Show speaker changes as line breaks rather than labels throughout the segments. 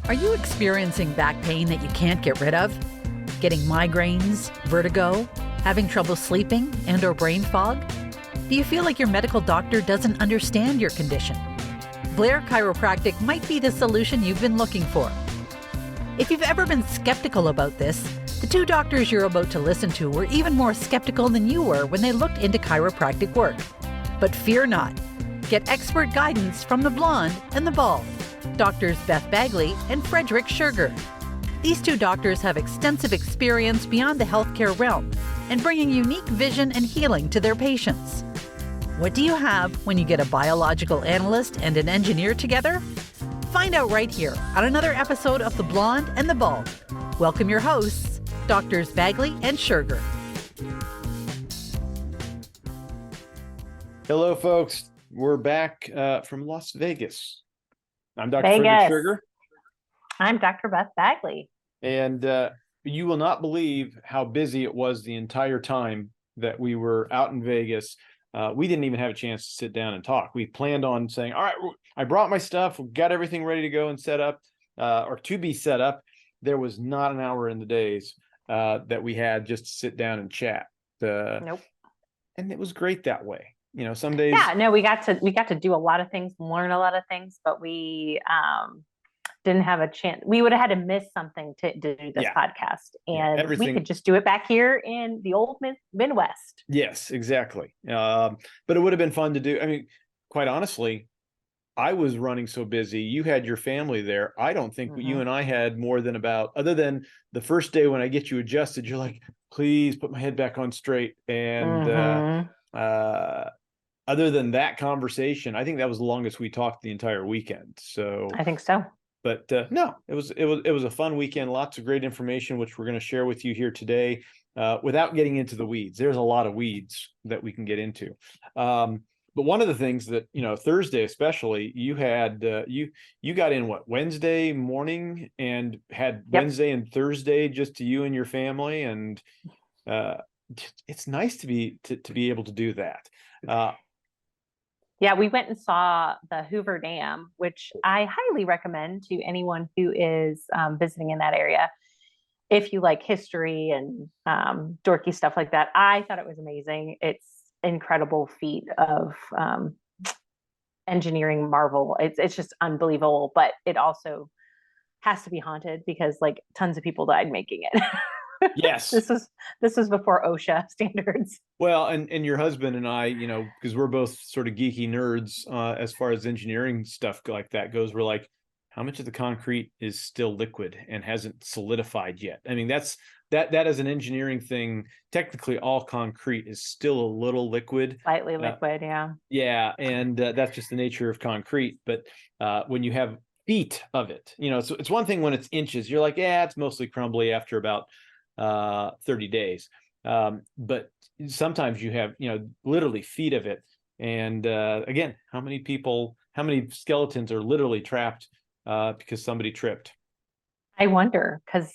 Are you experiencing back pain that you can't get rid of? Getting migraines, vertigo, having trouble sleeping, and/or brain fog? Do you feel like your medical doctor doesn't understand your condition? Blair Chiropractic might be the solution you've been looking for. If you've ever been skeptical about this, the two doctors you're about to listen to were even more skeptical than you were when they looked into chiropractic work. But fear not. Get expert guidance from the blonde and the bald, Doctors Beth Bagley and Frederick Schurger. These two doctors have extensive experience beyond the healthcare realm and bringing unique vision and healing to their patients. What do you have when you get a biological analyst and an engineer together? Find out right here on another episode of The Blonde and the Bald. Welcome your hosts, Doctors Bagley and Schurger.
Hello, folks. We're back from Las Vegas. I'm Dr. Frederick Schurger.
I'm Dr. Beth Bagley.
And you will not believe how busy it was the entire time that we were out in Vegas. We didn't even have a chance to sit down and talk. We planned on saying, all right, I brought my stuff, got everything ready to go and set up, or to be set up. There was not an hour in the days that we had just to sit down and chat.
Nope.
And it was great that way. You know, some days.
Yeah, no, we got to do a lot of things, learn a lot of things, but we didn't have a chance. We would have had to miss something to do this podcast, and we could just do it back here in the old Midwest.
Yes, exactly. But it would have been fun to do. I mean, quite honestly, I was running so busy. You had your family there. I don't think you and I had more than about, other than the first day when I get you adjusted, you're like, please put my head back on straight. And other than that conversation, I think that was the longest we talked the entire weekend. So
I think so.
But no, it was a fun weekend. Lots of great information, which we're going to share with you here today, without getting into the weeds. There's a lot of weeds that we can get into. But one of the things that, you know, Thursday especially, you had you got in Wednesday morning and had Wednesday and Thursday just to you and your family, and it's nice to be able to do that.
Yeah, we went and saw the Hoover Dam, which I highly recommend to anyone who is visiting in that area. If you like history and dorky stuff like that, I thought it was amazing. It's incredible feat of engineering marvel. It's just unbelievable, but it also has to be haunted because like tons of people died making it.
Yes.
This was before OSHA standards.
Well, and your husband and I, you know, because we're both sort of geeky nerds as far as engineering stuff like that goes, we're like, how much of the concrete is still liquid and hasn't solidified yet? I mean, that is an engineering thing. Technically, all concrete is still a little liquid.
Slightly liquid, yeah.
Yeah, and that's just the nature of concrete. But when you have feet of it, you know, so it's one thing when it's inches. You're like, yeah, it's mostly crumbly after about 30 days. But sometimes you have, you know, literally feet of it. And again, how many skeletons are literally trapped because somebody tripped?
I wonder, because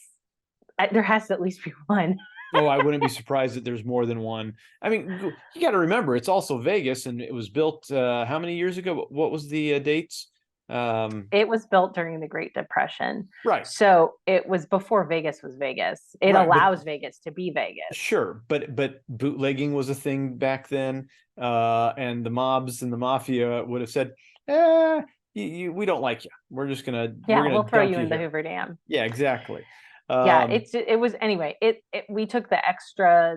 there has to at least be one.
Oh, I wouldn't be surprised that there's more than one. I mean, you got to remember, it's also Vegas, and it was built how many years ago? What was the dates?
It was built during the Great Depression,
right?
So it was before Vegas was Vegas. It allows Vegas to be Vegas.
Sure, but bootlegging was a thing back then, and the mobs and the mafia would have said, we don't like you. We're just gonna
we'll throw you in the Hoover Dam.
Yeah, exactly.
It was anyway. We took the extra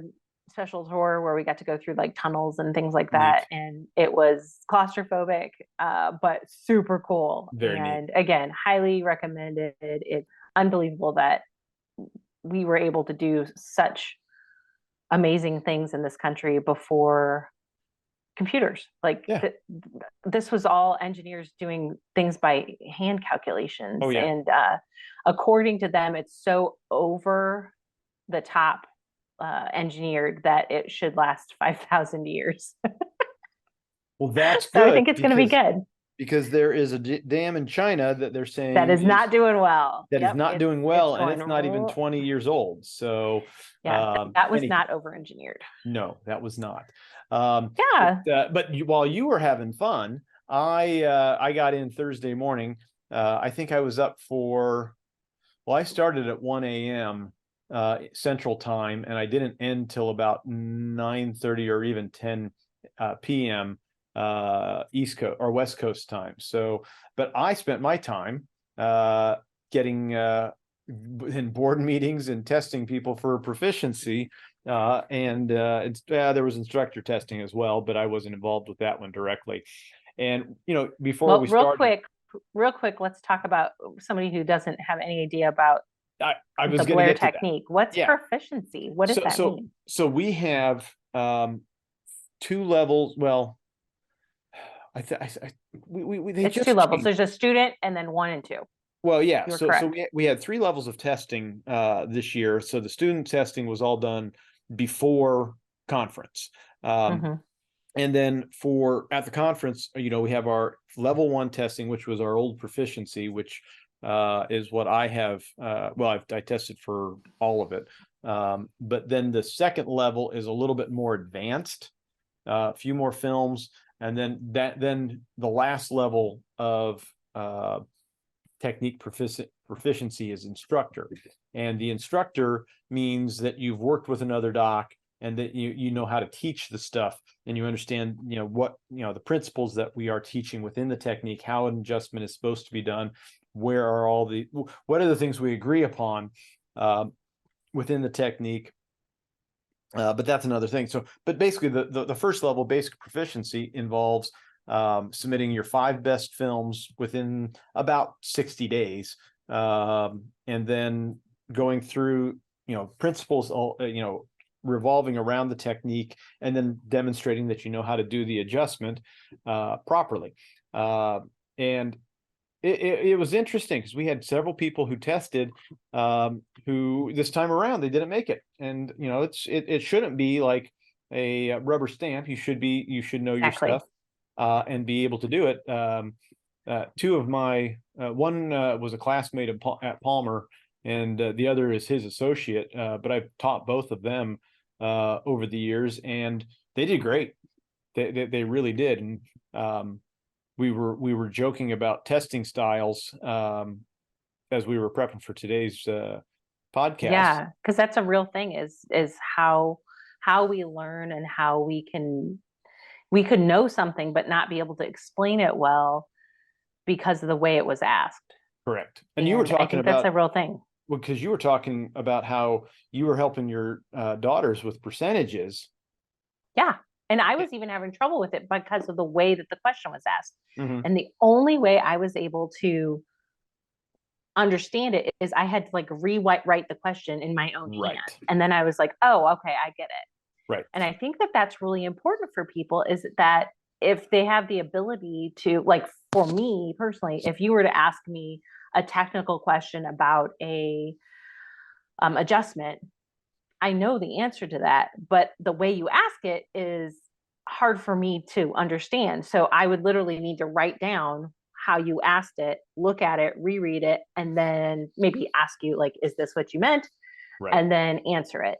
special tour where we got to go through like tunnels and things like that, and it was claustrophobic, but super cool.
Very
and
neat.
Again, highly recommended. It's unbelievable that we were able to do such amazing things in this country before computers. Like this was all engineers doing things by hand calculations.
Oh, yeah.
And according to them, it's so over the top engineered that it should last 5,000 years.
Well, that's good.
So I think it's going to be good.
Because there is a dam in China that they're saying
that is not doing well.
That is not doing well, and it's not even 20 years old. So
that was not over-engineered.
No, that was not.
But
while you were having fun, I got in Thursday morning. I think I was up for, well, I started at 1 a.m. Central time, and I didn't end till about 9:30 or even 10 p.m. East Coast or West Coast time. So, but I spent my time getting in board meetings and testing people for proficiency. There was instructor testing as well, but I wasn't involved with that one directly. And, before
Well,
we started,
real quick, let's talk about somebody who doesn't have any idea about
I was
the
going to
Blair
get to that.
technique. What's
Yeah.
proficiency? What does that mean?
So we have 2 levels. Well,
It's 2 levels. There's a student and then 1 and 2.
Well, yeah.
You're
So
correct.
we had 3 levels of testing this year. So the student testing was all done before conference. And then at the conference, we have our level 1 testing, which was our old proficiency, which is what I have. I tested for all of it. But then the second level is a little bit more advanced, a few more films. And then the last level of technique proficiency is instructor. And the instructor means that you've worked with another doc and that you know how to teach the stuff, and you understand, what, the principles that we are teaching within the technique, how an adjustment is supposed to be done, what are the things we agree upon within the technique. But that's another thing. So, but basically the first level, basic proficiency, involves submitting your 5 best films within about 60 days. And then going through, principles, revolving around the technique, and then demonstrating that you know how to do the adjustment properly. And it was interesting because we had several people who tested who this time around they didn't make it. And it shouldn't be like a rubber stamp. You should know your stuff and be able to do it. 2 of my one was a classmate at Palmer, and the other is his associate, but I've taught both of them over the years, and they did great. They really did. And we were joking about testing styles as we were prepping for today's podcast.
Yeah, because that's a real thing, is how we learn, and how we could know something but not be able to explain it well because of the way it was asked.
Correct. And you were talking
I think
about,
that's a real thing.
Well, because you were talking about how you were helping your daughters with percentages.
Yeah. And I was even having trouble with it because of the way that the question was asked.
Mm-hmm.
And the only way I was able to understand it is I had to rewrite the question in my own hand. And then I was like, oh, okay, I get it.
Right.
And I think that that's really important for people, is that if they have the ability to, for me personally, if you were to ask me a technical question about a adjustment, I know the answer to that, but the way you ask it is hard for me to understand. So I would literally need to write down how you asked it, look at it, reread it, and then maybe ask you, is this what you meant?
Right.
And then answer it.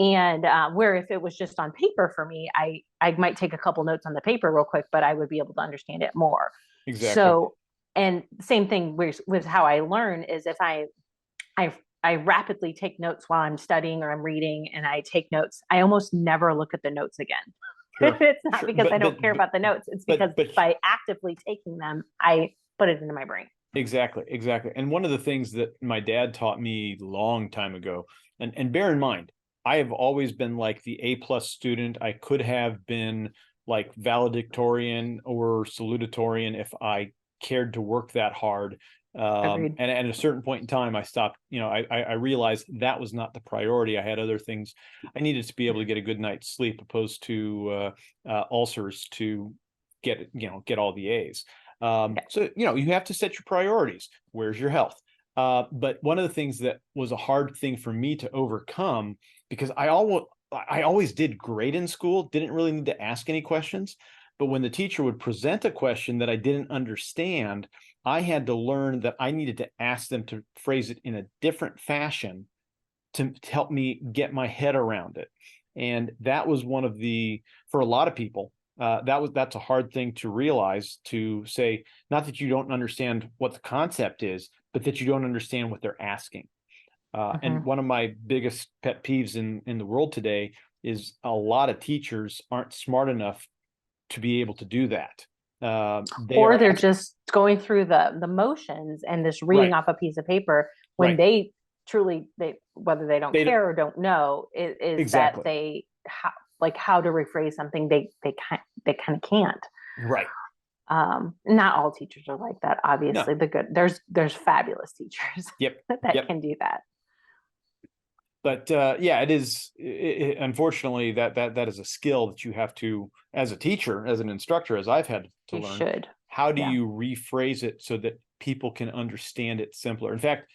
And where if it was just on paper for me, I might take a couple notes on the paper real quick, but I would be able to understand it more.
Exactly.
So, and same thing with how I learn is if I rapidly take notes while I'm studying or I'm reading, and I take notes, I almost never look at the notes again. Sure. It's not because I don't care about the notes. It's because by actively taking them, I put it into my brain.
Exactly. And one of the things that my dad taught me a long time ago, and bear in mind, I have always been like the A+ student. I could have been like valedictorian or salutatorian if I cared to work that hard. And at a certain point in time, I stopped. I realized that was not the priority. I had other things. I needed to be able to get a good night's sleep, opposed to ulcers to get all the A's. So you have to set your priorities. Where's your health? But one of the things that was a hard thing for me to overcome, because I always did great in school, didn't really need to ask any questions. But when the teacher would present a question that I didn't understand, I had to learn that I needed to ask them to phrase it in a different fashion to help me get my head around it. And that was for a lot of people, that's a hard thing to realize, to say, not that you don't understand what the concept is, but that you don't understand what they're asking. And one of my biggest pet peeves in the world today is a lot of teachers aren't smart enough to be able to do that.
Or they're just going through the motions and just reading off a piece of paper when they truly, whether they don't care or don't know, is that they how to rephrase something they kind of can't.
Right.
Not all teachers are like that, obviously. The good, there's fabulous teachers that can do that.
But it is. Unfortunately, that is a skill that you have to, as a teacher, as an instructor, as I've had to learn. How do you rephrase it so that people can understand it simpler? In fact,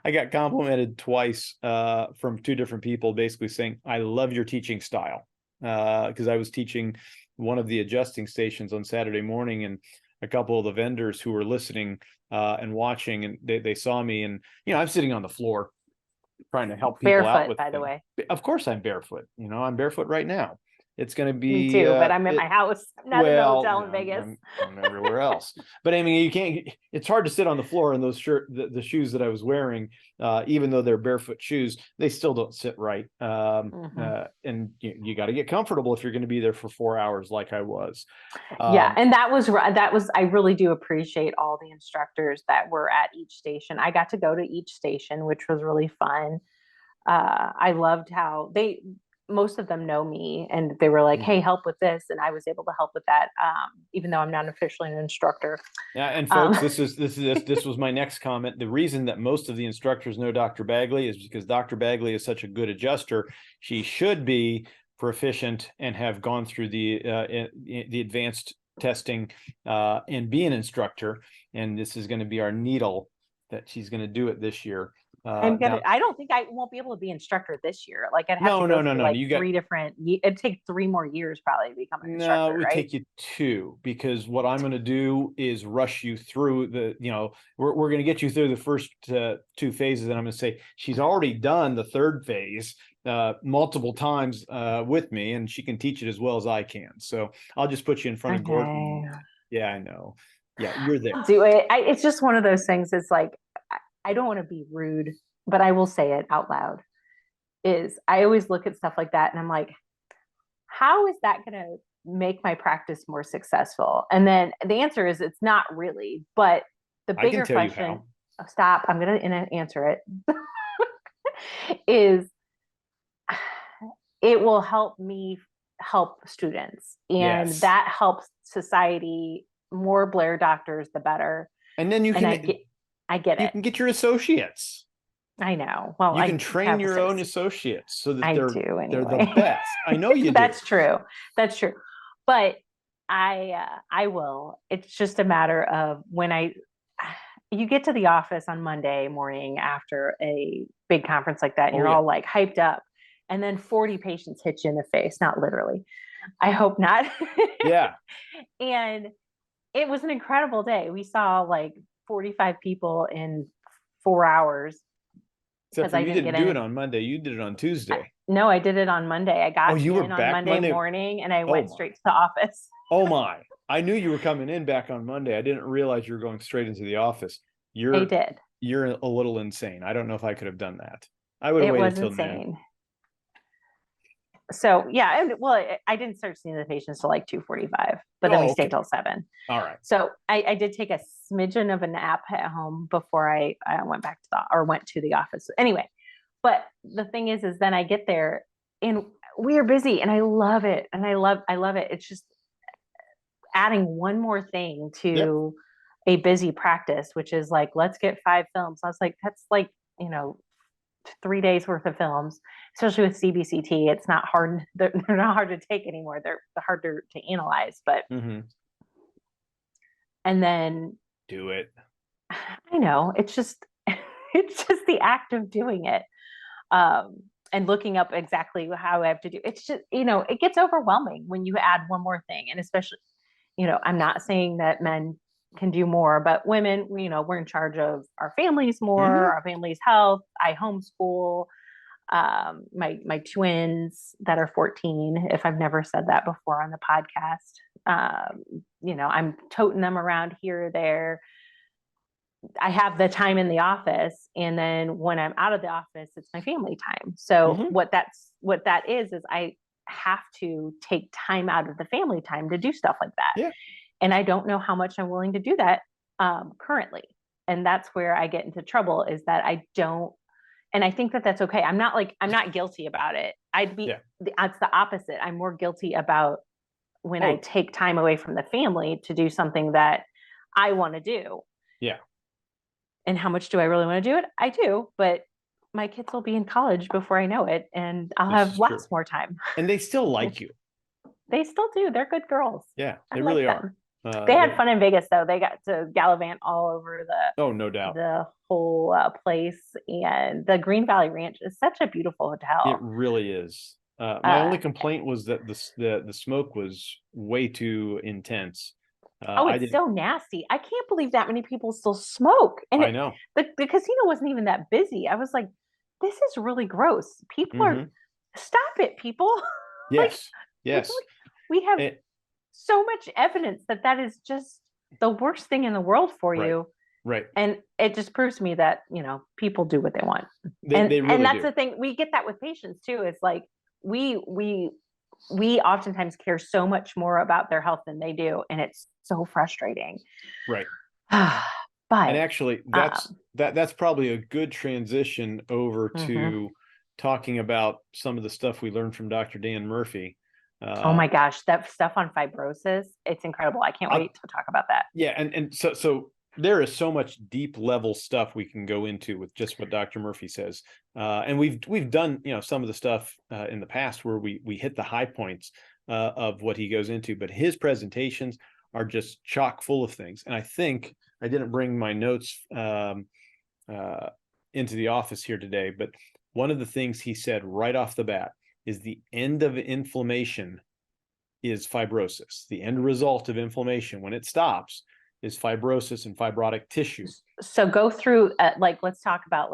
I got complimented twice from two different people, basically saying, "I love your teaching style," because I was teaching one of the adjusting stations on Saturday morning, and a couple of the vendors who were listening and watching, and they saw me, and I'm sitting on the floor trying to help people out with
by the way.
Of course I'm barefoot. I'm barefoot right now. It's going to be
me too, but I'm in my house, not in the hotel in Vegas.
I'm everywhere else. But I mean, you can't. It's hard to sit on the floor in those the shoes that I was wearing, even though they're barefoot shoes. They still don't sit right. And you got to get comfortable if you're going to be there for 4 hours, like I was.
And that was. I really do appreciate all the instructors that were at each station. I got to go to each station, which was really fun. I loved how most of them know me, and they were like, "Hey, help with this," and I was able to help with that, even though I'm not officially an instructor.
Yeah, and folks, this was my next comment. The reason that most of the instructors know Dr. Bagley is because Dr. Bagley is such a good adjuster. She should be proficient and have gone through the advanced testing and be an instructor. And this is going to be our needle that she's going to do it this year.
I don't think I won't be able to be instructor this year. Like I'd have to go through like three different. It'd take 3 more years probably to become an instructor.
No, it would take you 2, because what I'm going to do is rush you through we're going to get you through the first 2 phases, and I'm going to say she's already done the 3rd phase multiple times with me, and she can teach it as well as I can. So I'll just put you in front of Gordon. Yeah, I know. Yeah, you're there.
Do it. It's just one of those things. It's like, I don't want to be rude, but I will say it out loud, is I always look at stuff like that and I'm like, how is that going to make my practice more successful? And then the answer is it's not really, but the bigger question, stop, I'm going to answer it, is it will help me help students, and that helps society. More Blair doctors, the better.
And then
I get it.
You can get your associates.
I know. Well,
you can train your own associates so that they're the best. I know you do.
That's true. But I will. It's just a matter of when you get to the office on Monday morning after a big conference like that, and you're all like hyped up, and then 40 patients hit you in the face. Not literally. I hope not.
Yeah.
And it was an incredible day. We saw like 45 people in 4 hours.
Except for you didn't do it on Monday. You did it on Tuesday.
No, I did it on Monday. I got in on Monday morning, and I went straight to the office.
Oh my. I knew you were coming in back on Monday. I didn't realize you were going straight into the office.
I did.
You're a little insane. I don't know if I could have done that. I would have waited till noon.
So yeah, I didn't start seeing the patients till like 2:45, but then we stayed till 7.
All right.
So I did take a smidgen of a nap at home before I went back went to the office. Anyway, but the thing is then I get there and we are busy, and I love it, and I love it. It's just adding one more thing to a busy practice, which is like, let's get 5 films. I was like, that's like 3 days worth of films, especially with CBCT. It's not hard. They're not hard to take anymore. They're harder to analyze, but, and then
do it.
I know, it's just the act of doing it. And looking up exactly how I have to do. It's just, it gets overwhelming when you add one more thing. And especially, I'm not saying that men can do more, but women, we're in charge of our families more, our family's health. I homeschool. My twins that are 14, if I've never said that before on the podcast, I'm toting them around here or there. I have the time in the office, and then when I'm out of the office, it's my family time. So what that is I have to take time out of the family time to do stuff like that.
Yeah.
And I don't know how much I'm willing to do that currently. And that's where I get into trouble, is that I don't, and I think that that's okay. I'm not guilty about it. It's the opposite. I'm more guilty about when I take time away from the family to do something that I want to do.
Yeah.
And how much do I really want to do it? I do, but my kids will be in college before I know it, and I'll have lots more time.
And they still like you.
They still do. They're good girls.
Yeah, they really are.
They had fun in Vegas, though. They got to gallivant all over
no doubt,
the whole place. And the Green Valley Ranch is such a beautiful hotel.
It really is. My only complaint was that the smoke was way too intense.
It's so nasty. I can't believe that many people still smoke. And
I know.
The casino wasn't even that busy. I was like, this is really gross. People are, stop it, people.
Yes. Yes.
We have so much evidence that is just the worst thing in the world for you.
Right.
And it just proves to me that, people do what they want.
They really
and that's
do.
the thing. We get that with patients too. It's like, we oftentimes care so much more about their health than they do. And it's so frustrating.
Right.
But,
and actually that's probably a good transition over to talking about some of the stuff we learned from Dr. Dan Murphy.
Oh my gosh, that stuff on fibrosis, it's incredible. I can't wait to talk about that.
Yeah. And so there is so much deep level stuff we can go into with just what Dr. Murphy says. And we've done, some of the stuff in the past where we hit the high points of what he goes into, but his presentations are just chock full of things. And I think I didn't bring my notes into the office here today, but one of the things he said right off the bat is the end of inflammation is fibrosis. The end result of inflammation, when it stops, is fibrosis and fibrotic tissue.
So go through, let's talk about,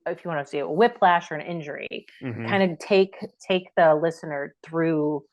if you want to see a whiplash or an injury, kind of take the listener through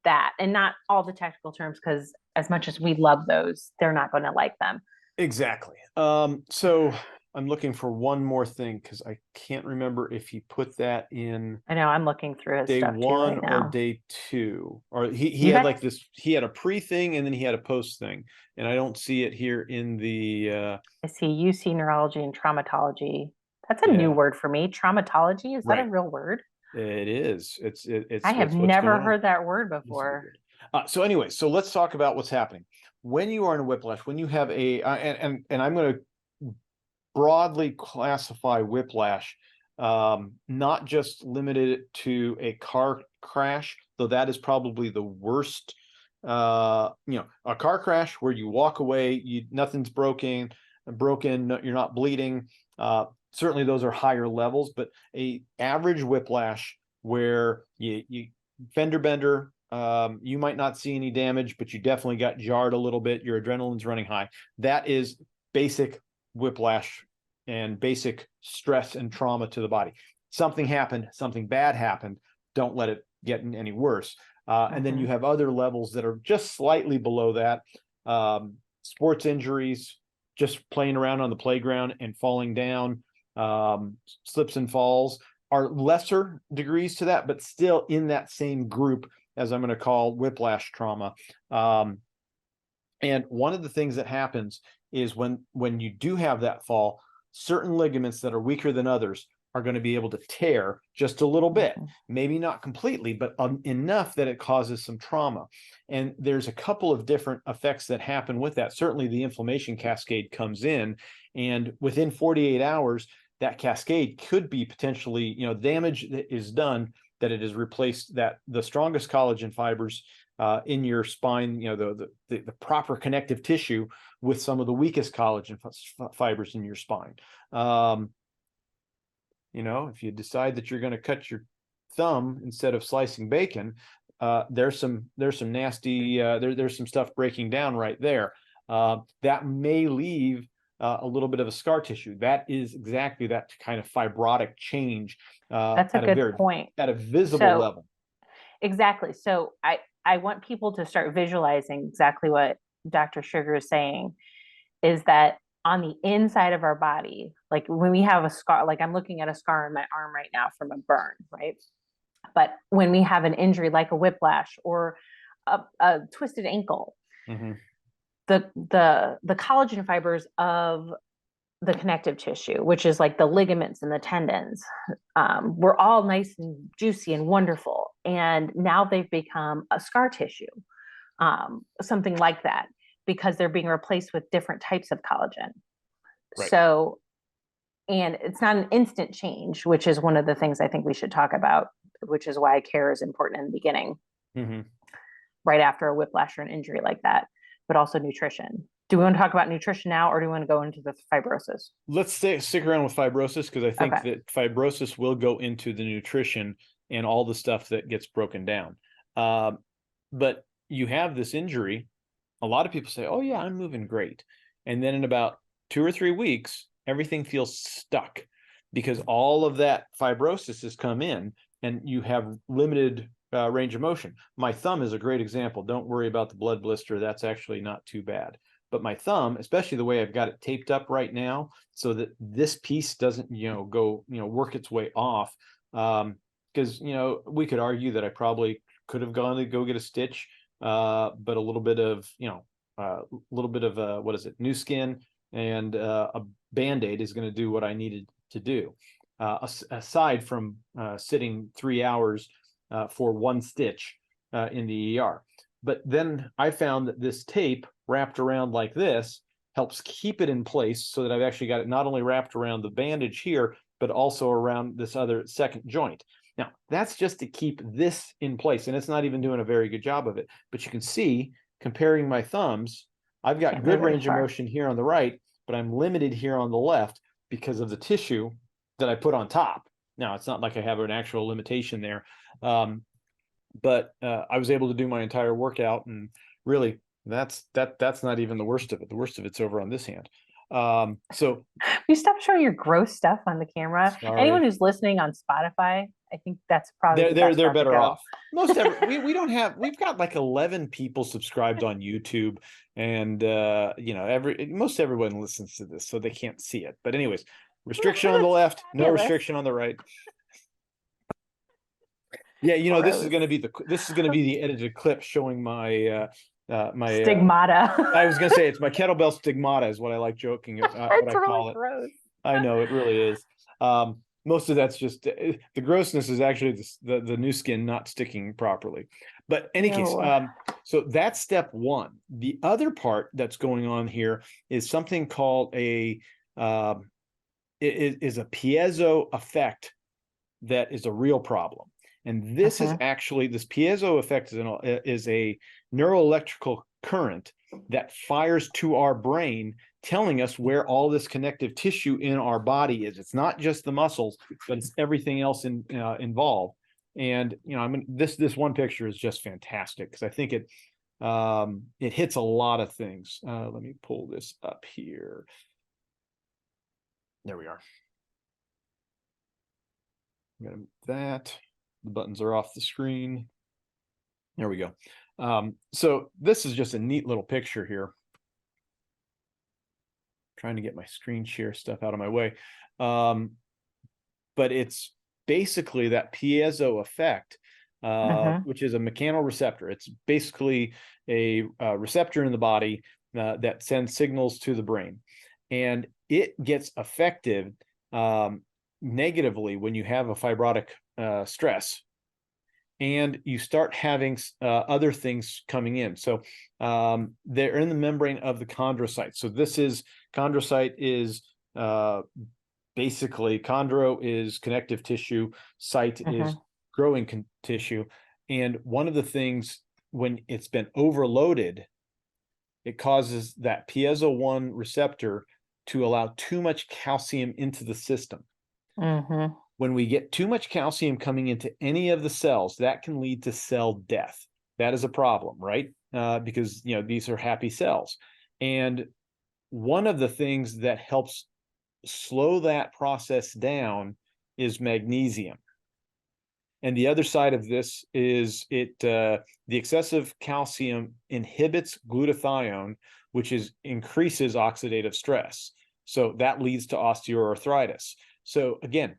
that, and not all the technical terms, because as much as we love those, they're not going to like them.
Exactly. So I'm looking for one more thing, because I can't remember if he put that in.
I know, I'm looking through his
day
stuff
one
right now.
or day two, or he had he had a pre thing and then he had a post thing, and I don't see it here in the.
I see UC neurology and traumatology. That's a new word for me. Traumatology, is that a real word?
It is. It's.
I have never heard that word before.
So anyway, so let's talk about what's happening when you are in a whiplash. When you have and I'm going to broadly classify whiplash, not just limited to a car crash, though that is probably the worst. A car crash where you walk away, nothing's broken, you're not bleeding. Certainly those are higher levels, but a average whiplash where you fender bender, you might not see any damage, but you definitely got jarred a little bit. Your adrenaline's running high. That is basic whiplash and basic stress and trauma to the body. Something happened, something bad happened. Don't let it get any worse. And then you have other levels that are just slightly below that. Sports injuries, just playing around on the playground and falling down, slips and falls are lesser degrees to that, but still in that same group as I'm going to call whiplash trauma. And one of the things that happens is when you do have that fall, certain ligaments that are weaker than others are going to be able to tear just a little bit, maybe not completely, but enough that it causes some trauma. And there's a couple of different effects that happen with that. Certainly the inflammation cascade comes in, and within 48 hours, that cascade could be potentially, damage that is done, that it has replaced the strongest collagen fibers in your spine, the proper connective tissue, with some of the weakest collagen fibers in your spine. If you decide that you're going to cut your thumb instead of slicing bacon, there's some nasty, there's some stuff breaking down right there. That may leave a little bit of a scar tissue. That is exactly that kind of fibrotic change
That's a good point.
at a visible level.
Exactly. So I want people to start visualizing exactly what Dr. Schurger is saying, is that on the inside of our body, like when we have a scar, like I'm looking at a scar in my arm right now from a burn, right? But when we have an injury like a whiplash or a twisted ankle,
Mm-hmm.
the collagen fibers of the connective tissue, which is like the ligaments and the tendons, were all nice and juicy and wonderful. And now they've become a scar tissue, something like that, because they're being replaced with different types of collagen. Right. So, and it's not an instant change, which is one of the things I think we should talk about, which is why care is important in the beginning, right after a whiplash or an injury like that, but also nutrition. Do we want to talk about nutrition now, or do we want to go into the fibrosis?
Let's stick around with fibrosis, because I think that fibrosis will go into the nutrition and all the stuff that gets broken down. But you have this injury. A lot of people say, oh yeah, I'm moving great. And then in about 2 or 3 weeks, everything feels stuck because all of that fibrosis has come in and you have limited range of motion. My thumb is a great example. Don't worry about the blood blister. That's actually not too bad. But my thumb, especially the way I've got it taped up right now, so that this piece doesn't, go, work its way off. Because, we could argue that I probably could have gone to go get a stitch, but a little bit of, what is it, new skin and a Band-Aid is going to do what I needed to do. Aside from sitting 3 hours for one stitch in the ER. But then I found that this tape wrapped around like this helps keep it in place, so that I've actually got it not only wrapped around the bandage here, but also around this other second joint. Now, that's just to keep this in place, and it's not even doing a very good job of it. But you can see, comparing my thumbs, I've got good range of motion here on the right, but I'm limited here on the left because of the tissue that I put on top. Now, it's not like I have an actual limitation there, but I was able to do my entire workout, and really, that's not even the worst of it. The worst of it's over on this hand. So
you stop showing your gross stuff on the camera. Sorry. Anyone who's listening on Spotify, I think that's probably
they're better off. We've got like 11 people subscribed on YouTube, and most everyone listens to this, so they can't see it. But anyways, restriction on the left, no restriction on the right. Yeah, this is going to be the edited clip showing my my
stigmata.
I was going to say it's my kettlebell stigmata is what I like joking about.
It's really gross.
I know it really is. Most of that's just the grossness is actually the new skin not sticking properly. But any case, so that's step one. The other part that's going on here is something called a piezo effect that is a real problem. And this is actually, this piezo effect is a neuroelectrical current that fires to our brain, telling us where all this connective tissue in our body is. It's not just the muscles, but it's everything else involved. And this one picture is just fantastic, because I think it hits a lot of things. Let me pull this up here. There we are. Got that. The buttons are off the screen. There we go. So this is just a neat little picture here. Trying to get my screen share stuff out of my way. But it's basically that piezo effect, which is a mechanoreceptor. It's basically a receptor in the body that sends signals to the brain. And it gets affected negatively when you have a fibrotic stress, and you start having other things coming in. So they're in the membrane of the chondrocyte. So chondrocyte is basically, chondro is connective tissue, cyte is growing tissue. And one of the things, when it's been overloaded, it causes that piezo-1 receptor to allow too much calcium into the system. When we get too much calcium coming into any of the cells, that can lead to cell death. That is a problem, right? Because these are happy cells. And one of the things that helps slow that process down is magnesium. And the other side of this is the excessive calcium inhibits glutathione, which increases oxidative stress. So that leads to osteoarthritis. So again,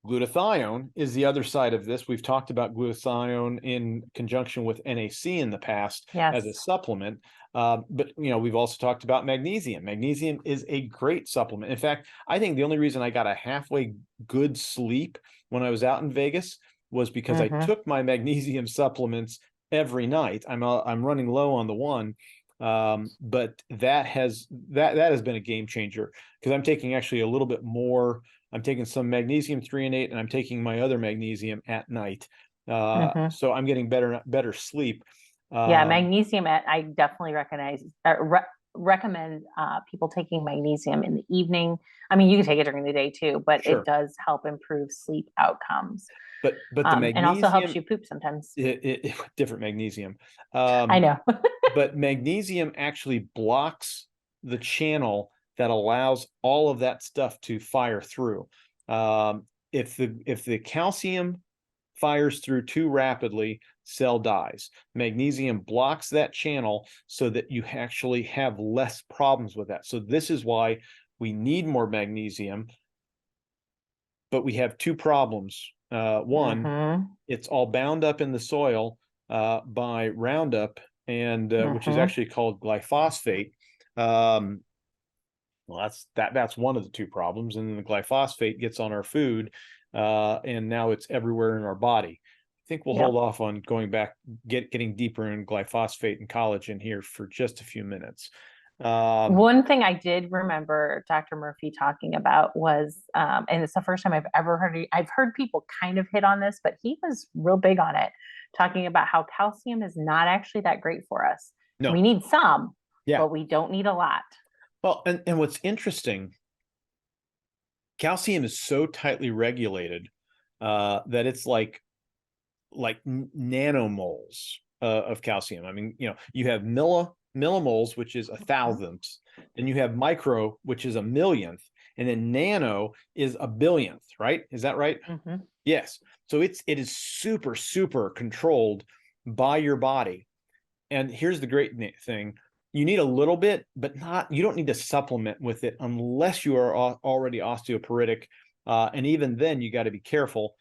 glutathione is the other side of this. We've talked about glutathione in conjunction with NAC in the past as a supplement. But we've also talked about magnesium. Magnesium is a great supplement. In fact, I think the only reason I got a halfway good sleep when I was out in Vegas was because I took my magnesium supplements every night. I'm running low on the one. But that has been a game changer, because I'm taking actually a little bit more. I'm taking some magnesium 3 and 8, and I'm taking my other magnesium at night. So I'm getting better sleep.
Magnesium, I definitely recommend people taking magnesium in the evening. I mean, you can take it during the day too, but
Sure.
It does help improve sleep outcomes.
But the magnesium,
and also helps you poop sometimes.
Different magnesium.
I know.
But magnesium actually blocks the channel that allows all of that stuff to fire through. If the calcium fires through too rapidly, cell dies. Magnesium blocks that channel so that you actually have less problems with that. So this is why we need more magnesium, but we have two problems. One, it's all bound up in the soil by Roundup, and which is actually called glyphosate. Well, that's one of the two problems, and then the glyphosate gets on our food, and now it's everywhere in our body. I think we'll hold off on going back, getting deeper in glyphosate and collagen here for just a few minutes.
One thing I did remember Dr. Murphy talking about was, and it's the first time I've ever I've heard people kind of hit on this, but he was real big on it, talking about how calcium is not actually that great for us.
No.
We need some, but we don't need a lot.
Well, and what's interesting, calcium is so tightly regulated that it's like nanomoles of calcium. I mean, you have millimoles, which is 1,000th, and you have micro, which is 1,000,000th, and then nano is 1,000,000,000th, right? Is that right? Yes. So it is super, super controlled by your body. And here's the great thing. You need a little bit, but you don't need to supplement with it unless you are already osteoporotic. And even then you got to be careful,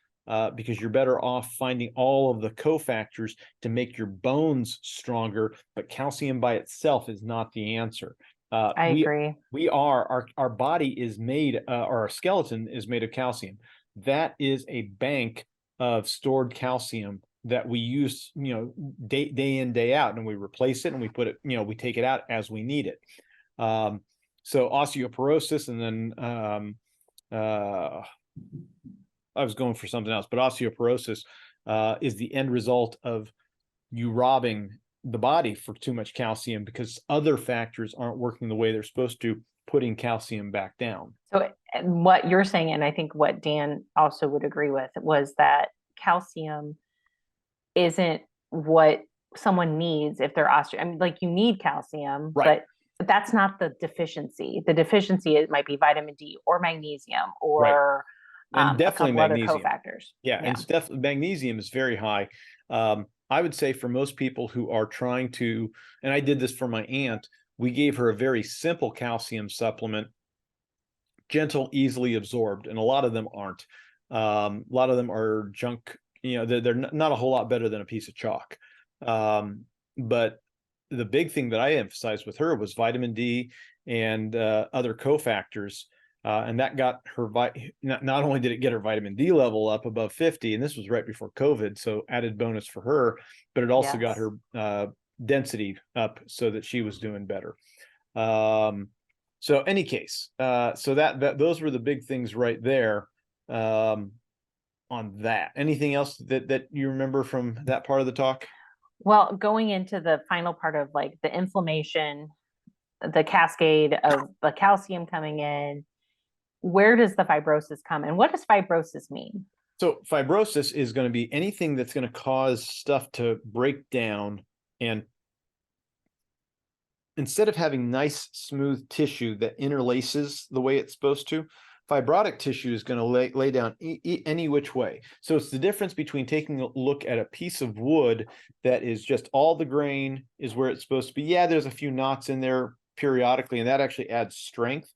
because you're better off finding all of the cofactors to make your bones stronger, but calcium by itself is not the answer.
I agree.
Our body is made, or our skeleton is made of calcium. That is a bank of stored calcium that we use, day in, day out, and we replace it, and we put it, we take it out as we need it. So osteoporosis, and then I was going for something else, but osteoporosis is the end result of you robbing the body for too much calcium because other factors aren't working the way they're supposed to, putting calcium back down. So
what you're saying, and I think what Dan also would agree with, was that calcium isn't what someone needs if they're I mean, like, you need calcium,
right,
but that's not the deficiency. The deficiency, it might be vitamin D or magnesium or
and definitely magnesium.
Other cofactors.
And magnesium is very high. I would say for most people who are trying to, and I did this for my aunt, we gave her a very simple calcium supplement, gentle, easily absorbed, and a lot of them aren't. A lot of them are junk. They're not a whole lot better than a piece of chalk. But the big thing that I emphasized with her was vitamin D and other cofactors. And that got her, not only did it get her vitamin D level up above 50, and this was right before COVID, so added bonus for her, but it also got her density up so that she was doing better. So any case, so that those were the big things right there. On that, anything else that you remember from that part of the talk?
Well, going into the final part of like the inflammation, the cascade of the calcium coming in, where does the fibrosis come, and what does fibrosis mean?
So fibrosis is going to be anything that's going to cause stuff to break down and instead of having nice, smooth tissue that interlaces the way it's supposed to, fibrotic tissue is going to lay down any which way. So it's the difference between taking a look at a piece of wood that is just all the grain is where it's supposed to be. Yeah, there's a few knots in there periodically, and that actually adds strength,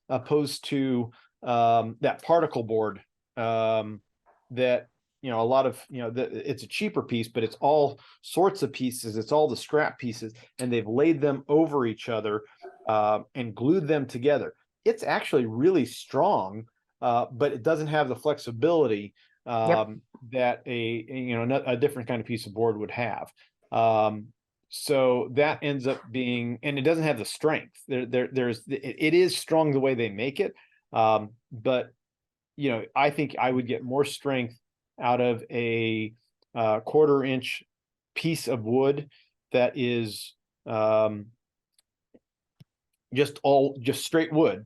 opposed to that particle board that, a lot of, it's a cheaper piece, but it's all sorts of pieces. It's all the scrap pieces, and they've laid them over each other and glued them together. It's actually really strong, but it doesn't have the flexibility that a different kind of piece of board would have. So that ends up being, and it doesn't have the strength. It is strong the way they make it, but I think I would get more strength out of a 1/4 inch piece of wood that is just straight wood,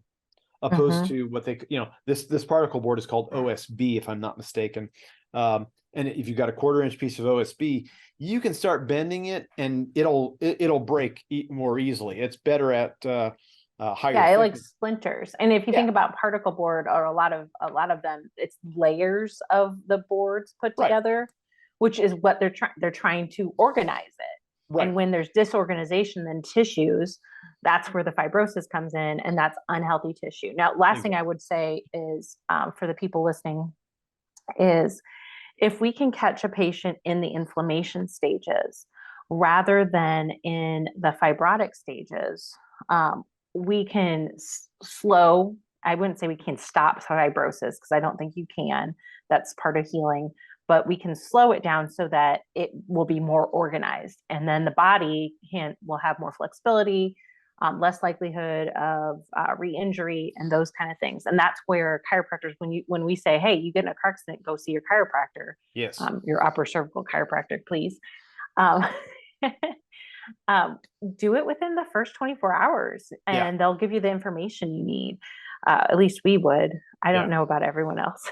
opposed to what they, this particle board is called OSB, if I'm not mistaken. And if you've got a 1/4 inch piece of OSB, you can start bending it and it'll break more easily. It's better at higher.
Yeah, it like splinters. And if you think about particle board, or a lot of them, it's layers of the boards put together, which is what they're trying to organize it. Right. And when there's disorganization in tissues, that's where the fibrosis comes in, and that's unhealthy tissue. Now, last thing I would say is, for the people listening, is if we can catch a patient in the inflammation stages rather than in the fibrotic stages, we can slow. I wouldn't say we can stop fibrosis, because I don't think you can. That's part of healing. But we can slow it down so that it will be more organized, and then the body will have more flexibility, less likelihood of re-injury and those kind of things. And that's where chiropractors, when we say, hey, you get in a car accident, go see your chiropractor.
Yes.
Your upper cervical chiropractor, please. Do it within the first 24 hours, and they'll give you the information you need. At least we would. I don't know about everyone else.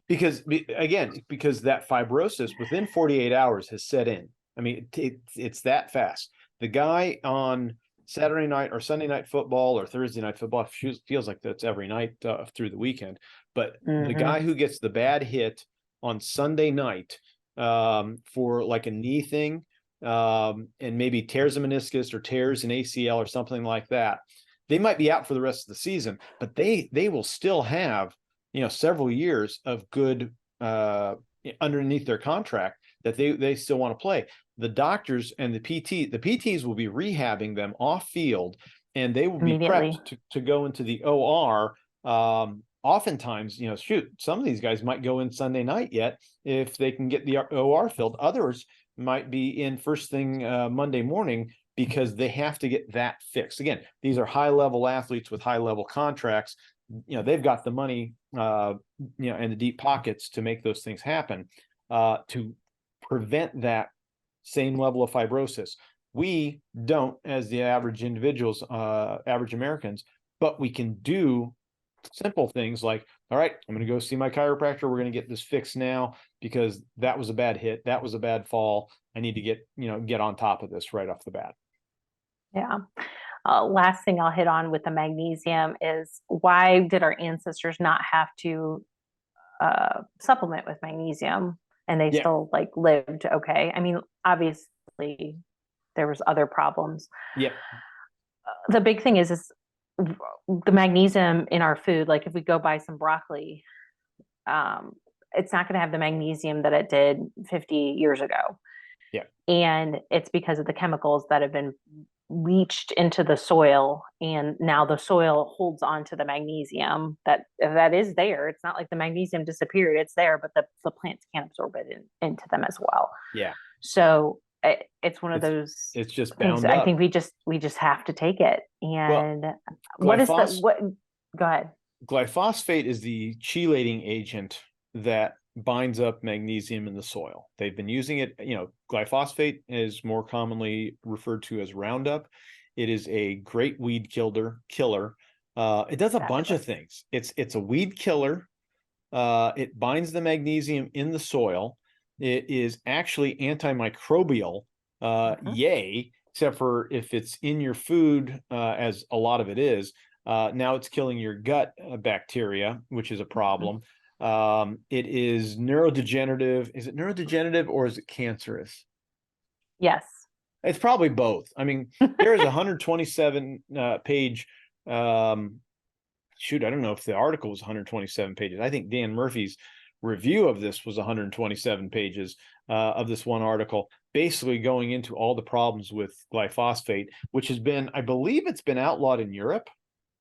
Because that fibrosis within 48 hours has set in. I mean, it's that fast. The guy on Saturday night or Sunday night football or Thursday night football feels like that's every night through the weekend. But the guy who gets the bad hit on Sunday night for like a knee thing, and maybe tears a meniscus or tears an ACL or something like that, they might be out for the rest of the season, but they will still have several years of good underneath their contract that they still want to play. The doctors and the PTs will be rehabbing them off field, and they will be prepped to go into the OR. Oftentimes, some of these guys might go in Sunday night yet if they can get the OR filled. Others might be in first thing Monday morning, because they have to get that fixed. Again, these are high-level athletes with high-level contracts. They've got the money, and the deep pockets to make those things happen, to prevent that same level of fibrosis. We don't, as the average individuals, average Americans, but we can do simple things like, all right, I'm going to go see my chiropractor. We're going to get this fixed now, because that was a bad hit. That was a bad fall. I need to get on top of this right off the bat.
Yeah. Last thing I'll hit on with the magnesium is, why did our ancestors not have to supplement with magnesium, and they still lived okay? I mean, obviously there was other problems.
Yeah.
The big thing is the magnesium in our food. Like if we go buy some broccoli, it's not going to have the magnesium that it did 50 years ago.
Yeah.
And it's because of the chemicals that have been leached into the soil, and now the soil holds on to the magnesium that is there. It's not like the magnesium disappeared. It's there, but the plants can't absorb it into them as well.
Yeah.
So it's one of those.
It's just bound up.
I think we just have to take it. And go ahead.
Glyphosate is the chelating agent that binds up magnesium in the soil. They've been using it. Glyphosate is more commonly referred to as Roundup. It is a great weed killer. It does a bunch of things. It's a weed killer. It binds the magnesium in the soil. It is actually antimicrobial. Yay. except for if it's in your food, as a lot of it is, now it's killing your gut bacteria, which is a problem. It is neurodegenerative. Is it neurodegenerative or is it cancerous?
Yes.
It's probably both. I mean, there is a 127 page, shoot, I don't know if the article was 127 pages. I think Dan Murphy's review of this was 127 pages of this one article, basically going into all the problems with glyphosate, which has been, I believe it's been outlawed in Europe.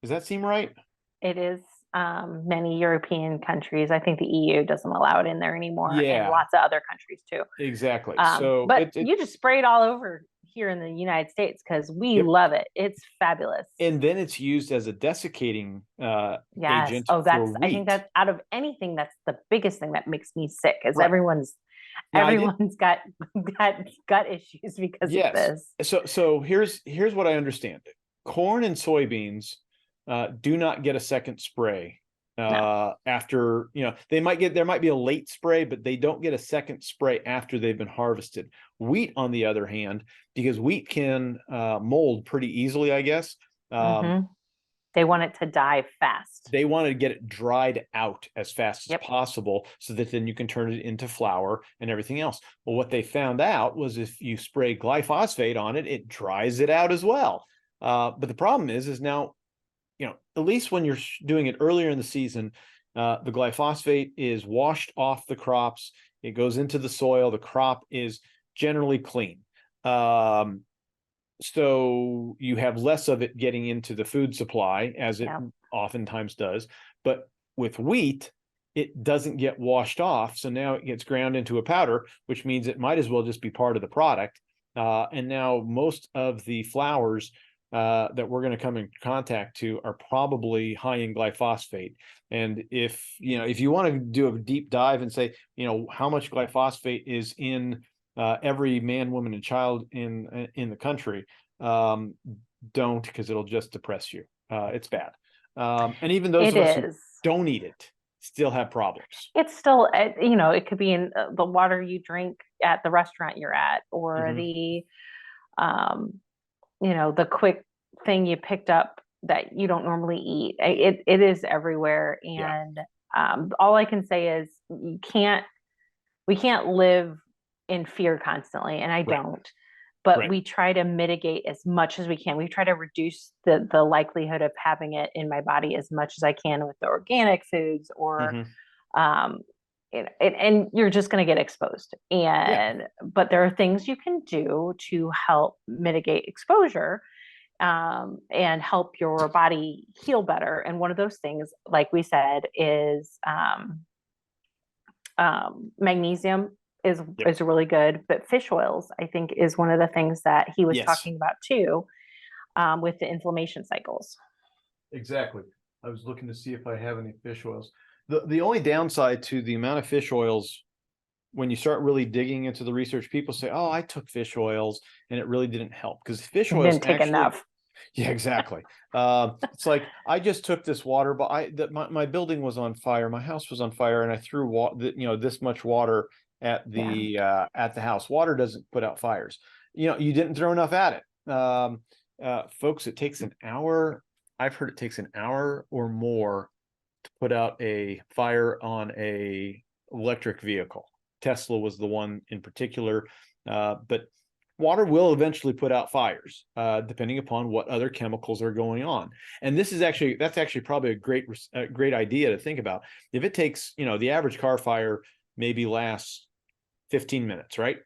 Does that seem right?
It is. Many European countries. I think the EU doesn't allow it in there anymore, and
Yeah,
lots of other countries too.
exactly. So
But you just spray it all over here in the United States because we
yep.
love it. It's fabulous.
And then it's used as a desiccating
Yes.
agent
Oh,
for
I
wheat.
think that out of anything, that's the biggest thing that makes me sick is
Right.
everyone's got gut issues because of this.
So here's what I understand. Corn and soybeans do not get a second spray
No.
after, there might be a late spray, but they don't get a second spray after they've been harvested. Wheat, on the other hand, because wheat can mold pretty easily, I guess.
They want it to die fast.
They want to get it dried out as fast as possible so that then you can turn it into flour and everything else. Well, what they found out was if you spray glyphosate on it, it dries it out as well. But the problem is now, at least when you're doing it earlier in the season, the glyphosate is washed off the crops. It goes into the soil. The crop is generally clean. So you have less of it getting into the food supply, as it oftentimes does. But with wheat, it doesn't get washed off. So now it gets ground into a powder, which means it might as well just be part of the product. And now most of the flours that we're going to come in contact to are probably high in glyphosate. And if you want to do a deep dive and say, how much glyphosate is in every man, woman, and child in the country, don't, because it'll just depress you. It's bad. And even those of us who don't eat it still have problems.
It's still, it could be in the water you drink at the restaurant you're at, or the the quick thing you picked up that you don't normally eat. It is everywhere. And all I can say is we can't live in fear constantly. And I don't, but we try to mitigate as much as we can. We try to reduce the likelihood of having it in my body as much as I can with the organic foods, or and you're just going to get exposed. But there are things you can do to help mitigate exposure and help your body heal better. And one of those things, like we said, is magnesium is really good. But fish oils, I think, is one of the things that he was talking about too, with the inflammation cycles.
Exactly. I was looking to see if I have any fish oils. The only downside to the amount of fish oils, when you start really digging into the research, people say, "Oh, I took fish oils and it really didn't help," because fish oils
didn't take enough.
Yeah, exactly. It's like, I just took this water, but my building was on fire, my house was on fire, and I threw this much water at the house. Water doesn't put out fires. You didn't throw enough at it. Folks, it takes an hour. I've heard it takes an hour or more to put out a fire on a electric vehicle. Tesla was the one in particular, but water will eventually put out fires, depending upon what other chemicals are going on. And that's actually probably a great idea to think about. If it takes, the average car fire maybe lasts 15 minutes, right?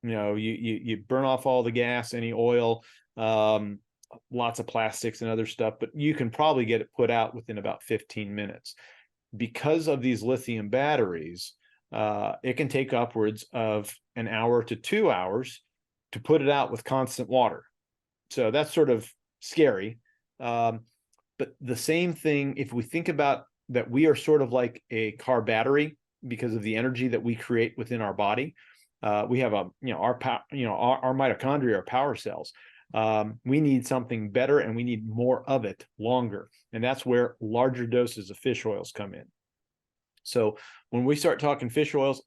You burn off all the gas, any oil, lots of plastics and other stuff, but you can probably get it put out within about 15 minutes. Because of these lithium batteries, it can take upwards of an hour to 2 hours to put it out with constant water. So that's sort of scary. But the same thing, if we think about that, we are sort of like a car battery because of the energy that we create within our body. We have our mitochondria are power cells. We need something better, and we need more of it longer. And that's where larger doses of fish oils come in. So when we start talking fish oils,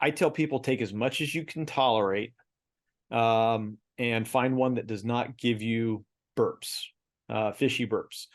I tell people, take as much as you can tolerate, and find one that does not give you burps, fishy burps.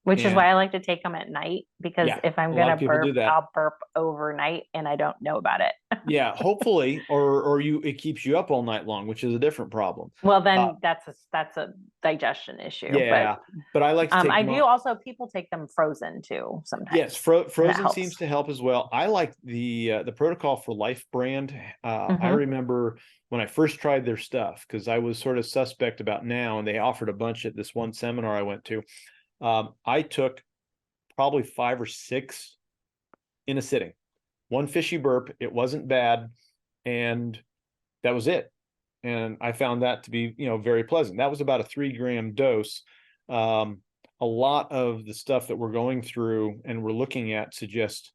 Which is why I like to take them at night, because
yeah,
if I'm
a
going
lot
to
of people do
burp,
that.
I'll burp overnight and I don't know about it.
Yeah, hopefully, or it keeps you up all night long, which is a different problem.
Well, then that's a digestion issue.
Yeah, but I like to take
I do also, people take them frozen too sometimes.
Yes, frozen seems to help as well. I like the Protocol for Life brand. I remember when I first tried their stuff, because I was sort of suspect about now, and they offered a bunch at this one seminar I went to. I took probably 5 or 6 in a sitting. One fishy burp, it wasn't bad, and that was it. And I found that to be, very pleasant. That was about a 3-gram dose. A lot of the stuff that we're going through and we're looking at suggest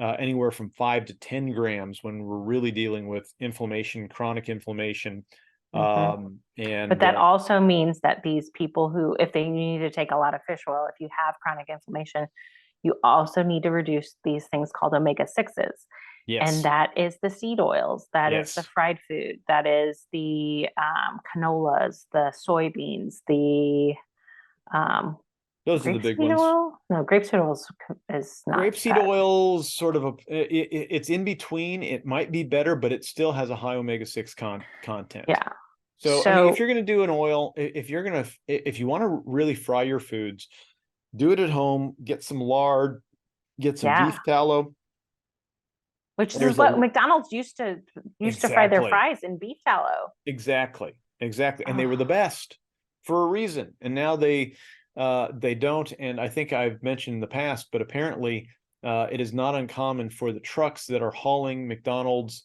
anywhere from 5 to 10 grams when we're really dealing with inflammation, chronic inflammation.
But that also means that these people who, if they need to take a lot of fish oil, if you have chronic inflammation, you also need to reduce these things called omega-6s.
Yes.
And that is the seed oils, that is the fried food, that is the canolas, the soybeans, the
those are the big ones.
Oil? No, grapeseed oil is not.
Grapeseed oil's sort of it's in between. It might be better, but it still has a high omega-6 content.
Yeah.
So I mean, if you're going to do an oil, if you want to really fry your foods, do it at home. Get some lard, get some beef tallow.
Which is what McDonald's used to fry their fries in beef tallow.
Exactly. And they were the best for a reason. And now they don't. And I think I've mentioned in the past, but apparently it is not uncommon for the trucks that are hauling McDonald's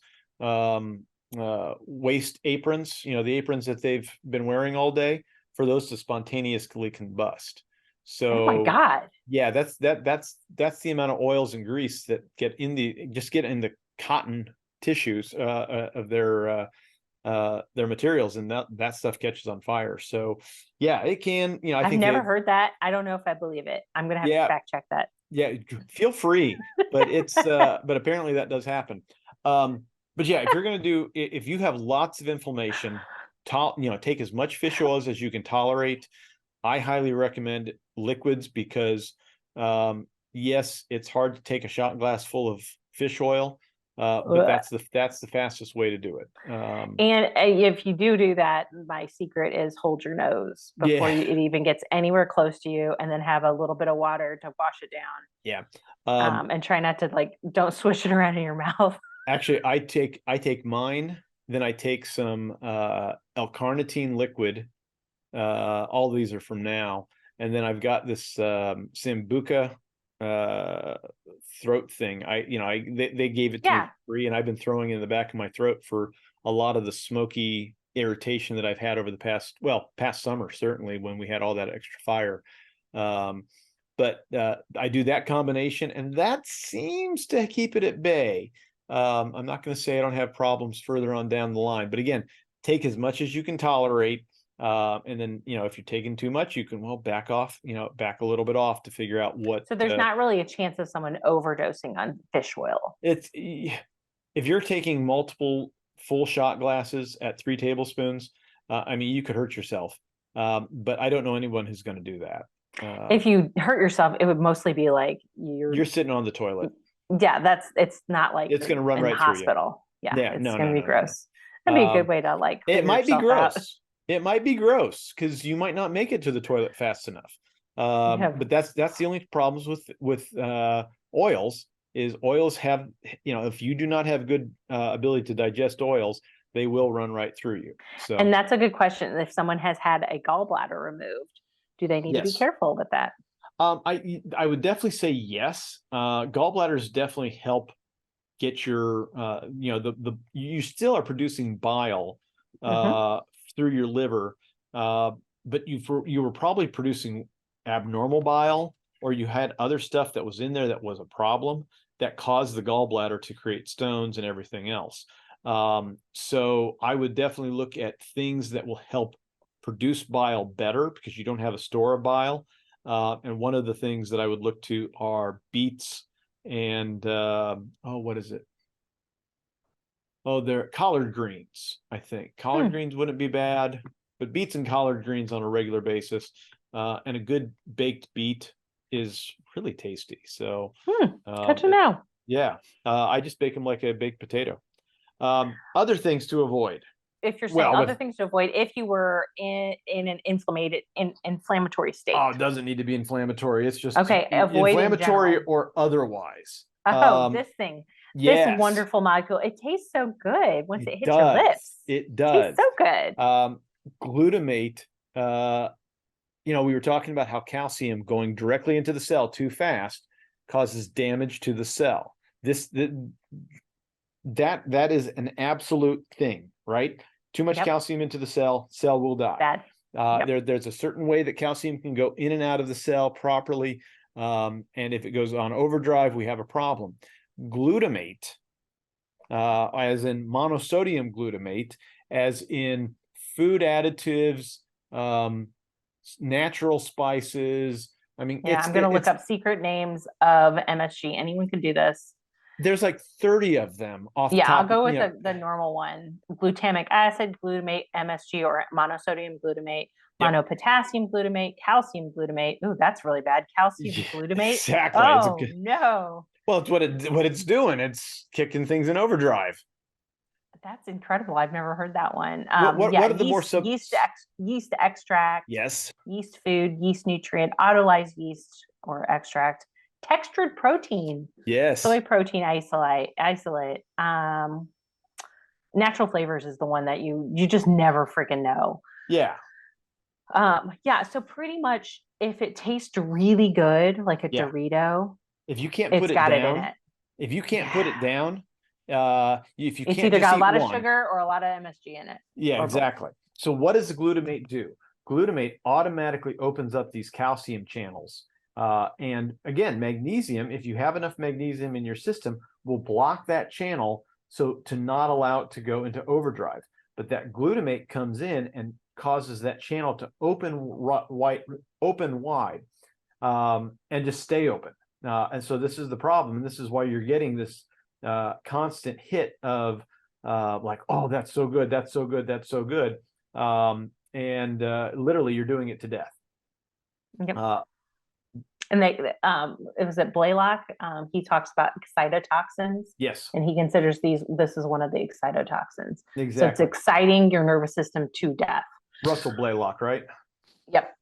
waste aprons, the aprons that they've been wearing all day, for those to spontaneously combust. So,
oh my God.
Yeah, that's the amount of oils and grease that get in the cotton tissues of their materials, and that stuff catches on fire. So yeah, it can,
I've never heard that. I don't know if I believe it. I'm gonna have to fact check that.
Yeah, feel free, but it's but apparently that does happen. But yeah, if you have lots of inflammation, take as much fish oils as you can tolerate. I highly recommend liquids, because yes, it's hard to take a shot glass full of fish oil, but that's the fastest way to do it.
And if you do that, my secret is hold your nose before it even gets anywhere close to you, and then have a little bit of water to wash it down.
Yeah.
And try not to don't swish it around in your mouth.
Actually, I take mine, then I take some L-carnitine liquid. All these are from now, and then I've got this Sambuca throat thing. They gave it to me for free, and I've been throwing it in the back of my throat for a lot of the smoky irritation that I've had over the past summer, certainly when we had all that extra fire. But I do that combination, and that seems to keep it at bay. I'm not going to say I don't have problems further on down the line, but again, take as much as you can tolerate. And then, if you're taking too much, you can back off, back a little bit off to figure out what.
So there's not really a chance of someone overdosing on fish oil.
If you're taking multiple full shot glasses at 3 tablespoons, I mean, you could hurt yourself. But I don't know anyone who's going to do that.
If you hurt yourself, it would mostly be like
you're sitting on the toilet.
Yeah, it's not like
it's going to run right through you.
Hospital. Yeah, it's going to be gross.
No.
That'd be a good way to
it might be gross. Out. It might be gross because you might not make it to the toilet fast enough. But that's the only problems with oils is oils have, if you do not have good ability to digest oils, they will run right through you. So,
and that's a good question. If someone has had a gallbladder removed, do they need to be careful with that?
I would definitely say yes. Gallbladders definitely help get your you still are producing bile through your liver, but you were probably producing abnormal bile, or you had other stuff that was in there that was a problem that caused the gallbladder to create stones and everything else. So I would definitely look at things that will help produce bile better, because you don't have a store of bile. And one of the things that I would look to are beets and what is it? Oh, they're collard greens, I think. Collard greens wouldn't be bad, but beets and collard greens on a regular basis. And a good baked beet is really tasty. So,
Good to know.
Yeah, I just bake them like a baked potato. Other things to avoid.
If you're saying other things to avoid, if you were in an inflammatory state.
Oh, it doesn't need to be inflammatory. It's just
okay. Avoid
inflammatory or otherwise.
This thing.
Yes.
This wonderful molecule. It tastes so good once it hits
does.
your lips.
It does.
It tastes so good.
Glutamate, we were talking about how calcium going directly into the cell too fast causes damage to the cell. That is an absolute thing, right? Too much calcium into the cell will die.
Bad.
There's a certain way that calcium can go in and out of the cell properly. And if it goes on overdrive, we have a problem. Glutamate, as in monosodium glutamate, as in food additives, natural spices. I mean,
I'm going to look up secret names of MSG. Anyone can do this.
There's like 30 of them off.
I'll go with the normal one: glutamic acid, glutamate, MSG, or monosodium glutamate, monopotassium glutamate, calcium glutamate. Ooh, that's really bad. Calcium glutamate.
Exactly.
Oh no.
Well, it's what it's doing. It's kicking things in overdrive.
That's incredible. I've never heard that one.
What are the more
yeast extract?
Yes.
Yeast food, yeast nutrient, autolyzed yeast or extract, textured protein.
Yes.
Soy protein isolate. Natural flavors is the one that you just never freaking know.
Yeah.
So pretty much if it tastes really good, like a Dorito,
if you can't put it down,
it in it.
If you can't put it down, if you
it's
can't
either
just
got a lot
eat
of sugar or a lot of MSG in it.
Yeah, exactly. So what does the glutamate do? Glutamate automatically opens up these calcium channels. And again, magnesium, if you have enough magnesium in your system, will block that channel so to not allow it to go into overdrive. But that glutamate comes in and causes that channel to open wide, and just stay open. And so this is the problem. And this is why you're getting this constant hit of like, oh, that's so good. That's so good. That's so good. And literally you're doing it to death.
Yep. And it was at Blaylock. He talks about excitotoxins.
Yes.
And he considers this is one of the excitotoxins.
Exactly.
So it's exciting your nervous system to death.
Russell Blaylock, right?
Yep.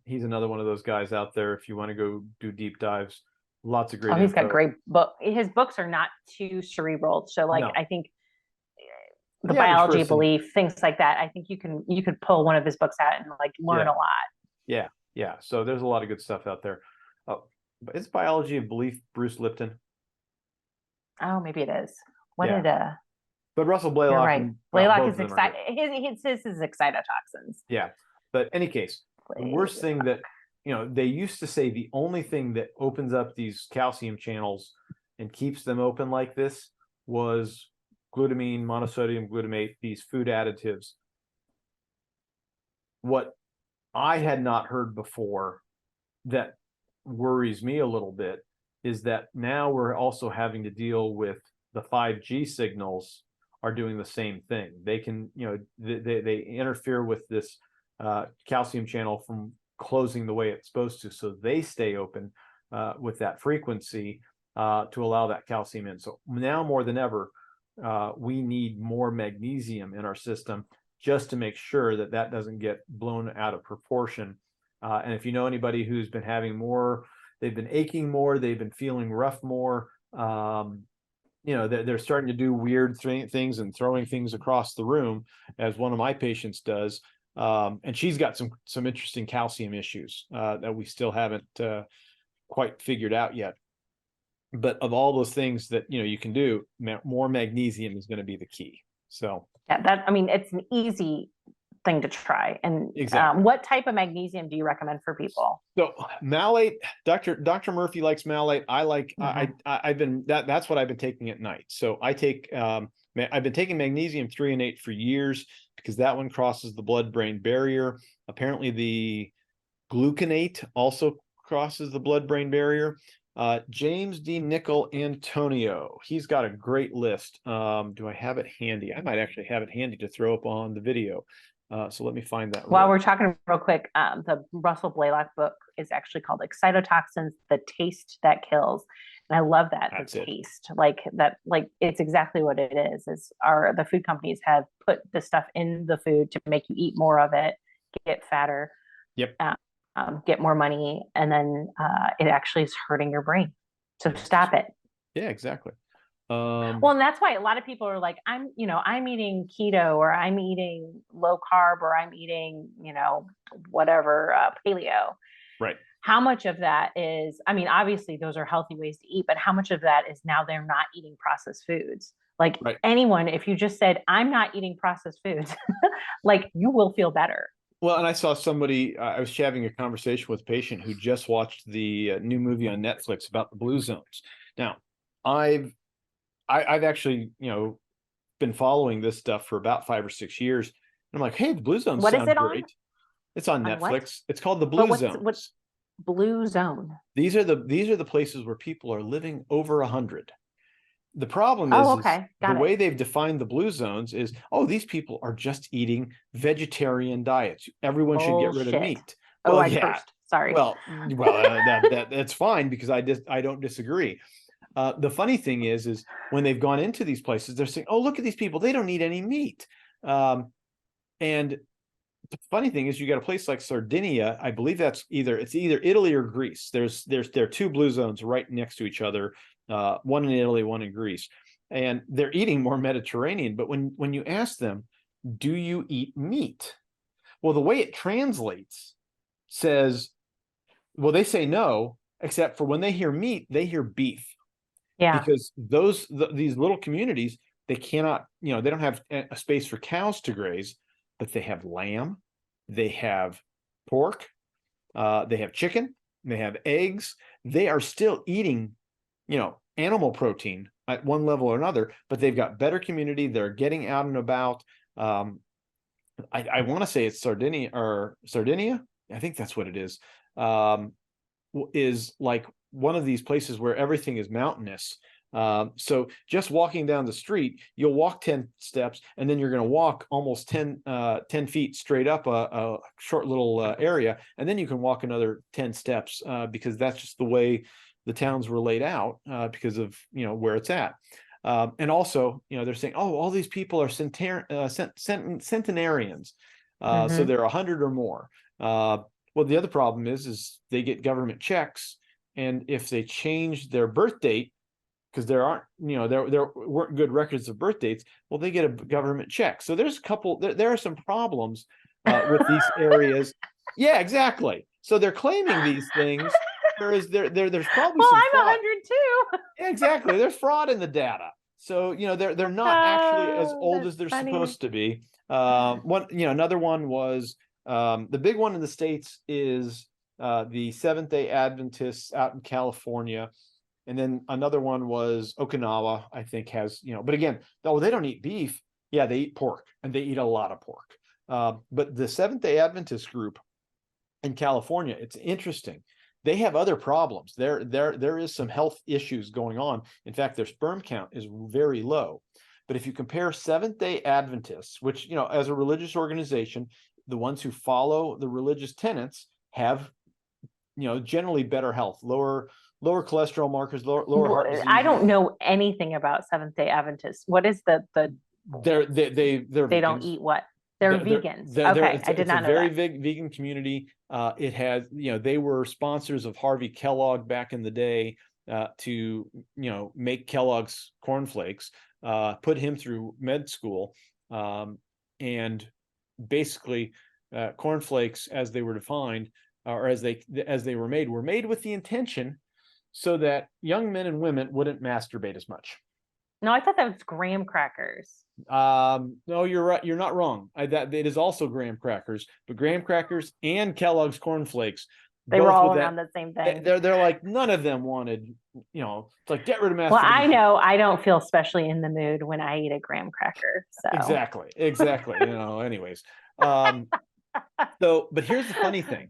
He's another one of those guys out there. If you want to go do deep dives, lots of great.
He's got great book. His books are not too cerebral. So I think the biology belief, things like that. I think you could pull one of his books out and learn a lot.
Yeah. So there's a lot of good stuff out there. Is biology of belief Bruce Lipton?
Oh, maybe it is.
But Russell Blaylock.
You're right. Blaylock is excited. His is excitotoxins.
Yeah. But in any case, the worst thing that, they used to say the only thing that opens up these calcium channels and keeps them open like this was glutamine, monosodium glutamate, these food additives. What I had not heard before that worries me a little bit is that now we're also having to deal with the 5G signals are doing the same thing. They can, they interfere with this calcium channel from closing the way it's supposed to, so they stay open with that frequency to allow that calcium in. So now more than ever, we need more magnesium in our system just to make sure that that doesn't get blown out of proportion. And if you know anybody who's been having more, they've been aching more, they've been feeling rough more, they're starting to do weird things and throwing things across the room, as one of my patients does. And she's got some interesting calcium issues that we still haven't quite figured out yet. But of all those things that you can do, more magnesium is going to be the key. So
it's an easy thing to try. And
exactly.
What type of magnesium do you recommend for people?
So malate, Dr. Murphy likes malate. I like, I've been, that's what I've been taking at night. So I take, I've been taking magnesium 3-8 for years because that one crosses the blood-brain barrier. Apparently the gluconate also crosses the blood-brain barrier. James D. Nickel Antonio. He's got a great list. Do I have it handy? I might actually have it handy to throw up on the video. So let me find that.
While we're talking real quick, the Russell Blaylock book is actually called Excitotoxins, The Taste That Kills. And I love that.
That's
the
it.
taste, like that, like it's exactly what it is. The food companies have put this stuff in the food to make you eat more of it, get fatter,
Yep.
Get more money, and then it actually is hurting your brain. So stop it.
Yeah, exactly.
Well, and that's why a lot of people are like, I'm eating keto, or I'm eating low carb, or I'm eating, whatever, paleo.
Right.
How much of that is, I mean, obviously those are healthy ways to eat, but how much of that is now they're not eating processed foods? Like anyone, if you just said, I'm not eating processed foods, like you will feel better.
Well, and I saw somebody, I was having a conversation with a patient who just watched the new movie on Netflix about the blue zones. Now, I've actually, been following this stuff for about 5 or 6 years. And I'm like, hey, the blue zones sound great. It's on Netflix. What? It's called the Blue Zones.
What's Blue Zone?
These are the places where people are living over 100. The problem is, the way they've defined the blue zones is, these people are just eating vegetarian diets. Everyone should get rid of meat.
Well, I cursed. Sorry.
Well, that's fine, because I don't disagree. The funny thing is when they've gone into these places, they're saying, "Oh, look at these people; they don't eat any meat." And the funny thing is, you got a place like Sardinia. I believe it's either Italy or Greece. There are 2 blue zones right next to each other. One in Italy, one in Greece, and they're eating more Mediterranean. But when you ask them, do you eat meat? Well, the way it translates says, well, they say no, except for when they hear meat, they hear beef.
Yeah.
Because these little communities, they cannot, they don't have a space for cows to graze, but they have lamb, they have pork, they have chicken, they have eggs. They are still eating animal protein at one level or another, but they've got better community. They're getting out and about. I want to say it's Sardinia. I think that's what it is. Is like one of these places where everything is mountainous. So just walking down the street, you'll walk 10 steps, and then you're going to walk almost 10 feet straight up a short little area. And then you can walk another 10 steps because that's just the way the towns were laid out because of, where it's at. And also, they're saying, all these people are centenarians. So they're 100 or more. Well, the other problem is they get government checks. And if they change their birth date, because there aren't, there weren't good records of birth dates, well, they get a government check. So there's there are some problems with these areas. Yeah, exactly. So they're claiming these things. There's probably some
I'm
fraud.
100 too.
Yeah, exactly. There's fraud in the data. So, they're not actually as old as they're supposed to be. Another one was the big one in the States is the Seventh-day Adventists out in California. And then another one was Okinawa, I think has, but again, they don't eat beef. Yeah, they eat pork, and they eat a lot of pork. But the Seventh-day Adventist group in California, it's interesting. They have other problems. There is some health issues going on. In fact, their sperm count is very low. But if you compare Seventh-day Adventists, which, as a religious organization, the ones who follow the religious tenets have, generally better health, lower cholesterol markers, lower heart disease.
I don't know anything about Seventh-day Adventists. What is they don't eat what? They're vegans. Okay, I did not know that.
It's a very vegan community. It has, they were sponsors of Harvey Kellogg back in the day to, make Kellogg's cornflakes, put him through med school, and basically cornflakes, as they were defined, or as they were made with the intention so that young men and women wouldn't masturbate as much.
No, I thought that was graham crackers.
No, you're right. You're not wrong. That it is also graham crackers, but graham crackers and Kellogg's cornflakes,
they were all around the same thing.
They're like, none of them wanted, it's like, get rid of masturbation.
Well, I know I don't feel especially in the mood when I eat a graham cracker. So
exactly. Anyways. But here's the funny thing.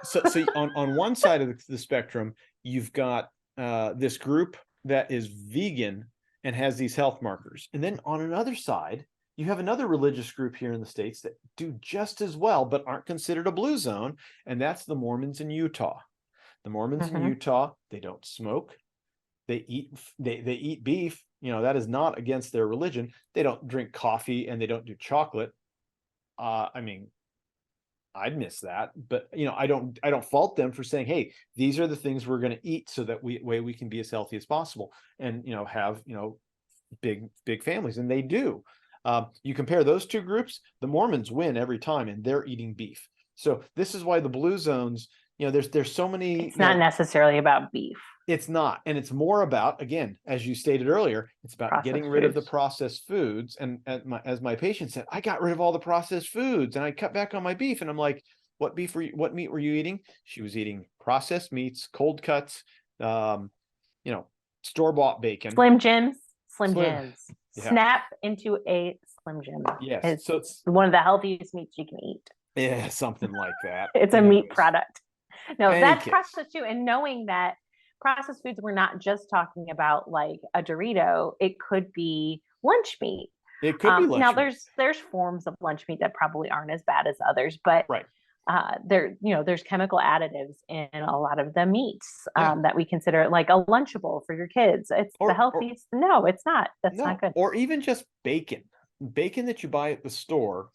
So on one side of the spectrum, you've got this group that is vegan and has these health markers. And then on another side, you have another religious group here in the States that do just as well, but aren't considered a blue zone. And that's the Mormons in Utah. The Mormons in Utah, they don't smoke. They eat beef. That is not against their religion. They don't drink coffee and they don't do chocolate. I mean, I'd miss that, but I don't fault them for saying, hey, these are the things we're going to eat so that we can be as healthy as possible and have big families, and they do. You compare those two groups, the Mormons win every time, and they're eating beef. So this is why the blue zones, there's so many.
It's not necessarily about beef.
It's not. And it's more about, again, as you stated earlier, it's about
Processed
getting rid of the
foods.
processed foods. And as my patient said, I got rid of all the processed foods and I cut back on my beef. And I'm like, what meat were you eating? She was eating processed meats, cold cuts, store-bought bacon.
Slim Jims. Yeah. Snap into a Slim Jim.
Yes.
So it's one of the healthiest meats you can eat.
Yeah, something like that.
It's a meat product. No, that's
Pancakes.
processed too. And knowing that processed foods, we're not just talking about like a Dorito. It could be lunch meat.
It could be lunch
now
meat.
there's forms of lunch meat that probably aren't as bad as others, but
right.
There's chemical additives in a lot of the meats that we consider like a Lunchable for your kids. It's the healthiest. No, it's not. That's not good.
Or even just bacon that you buy at the store.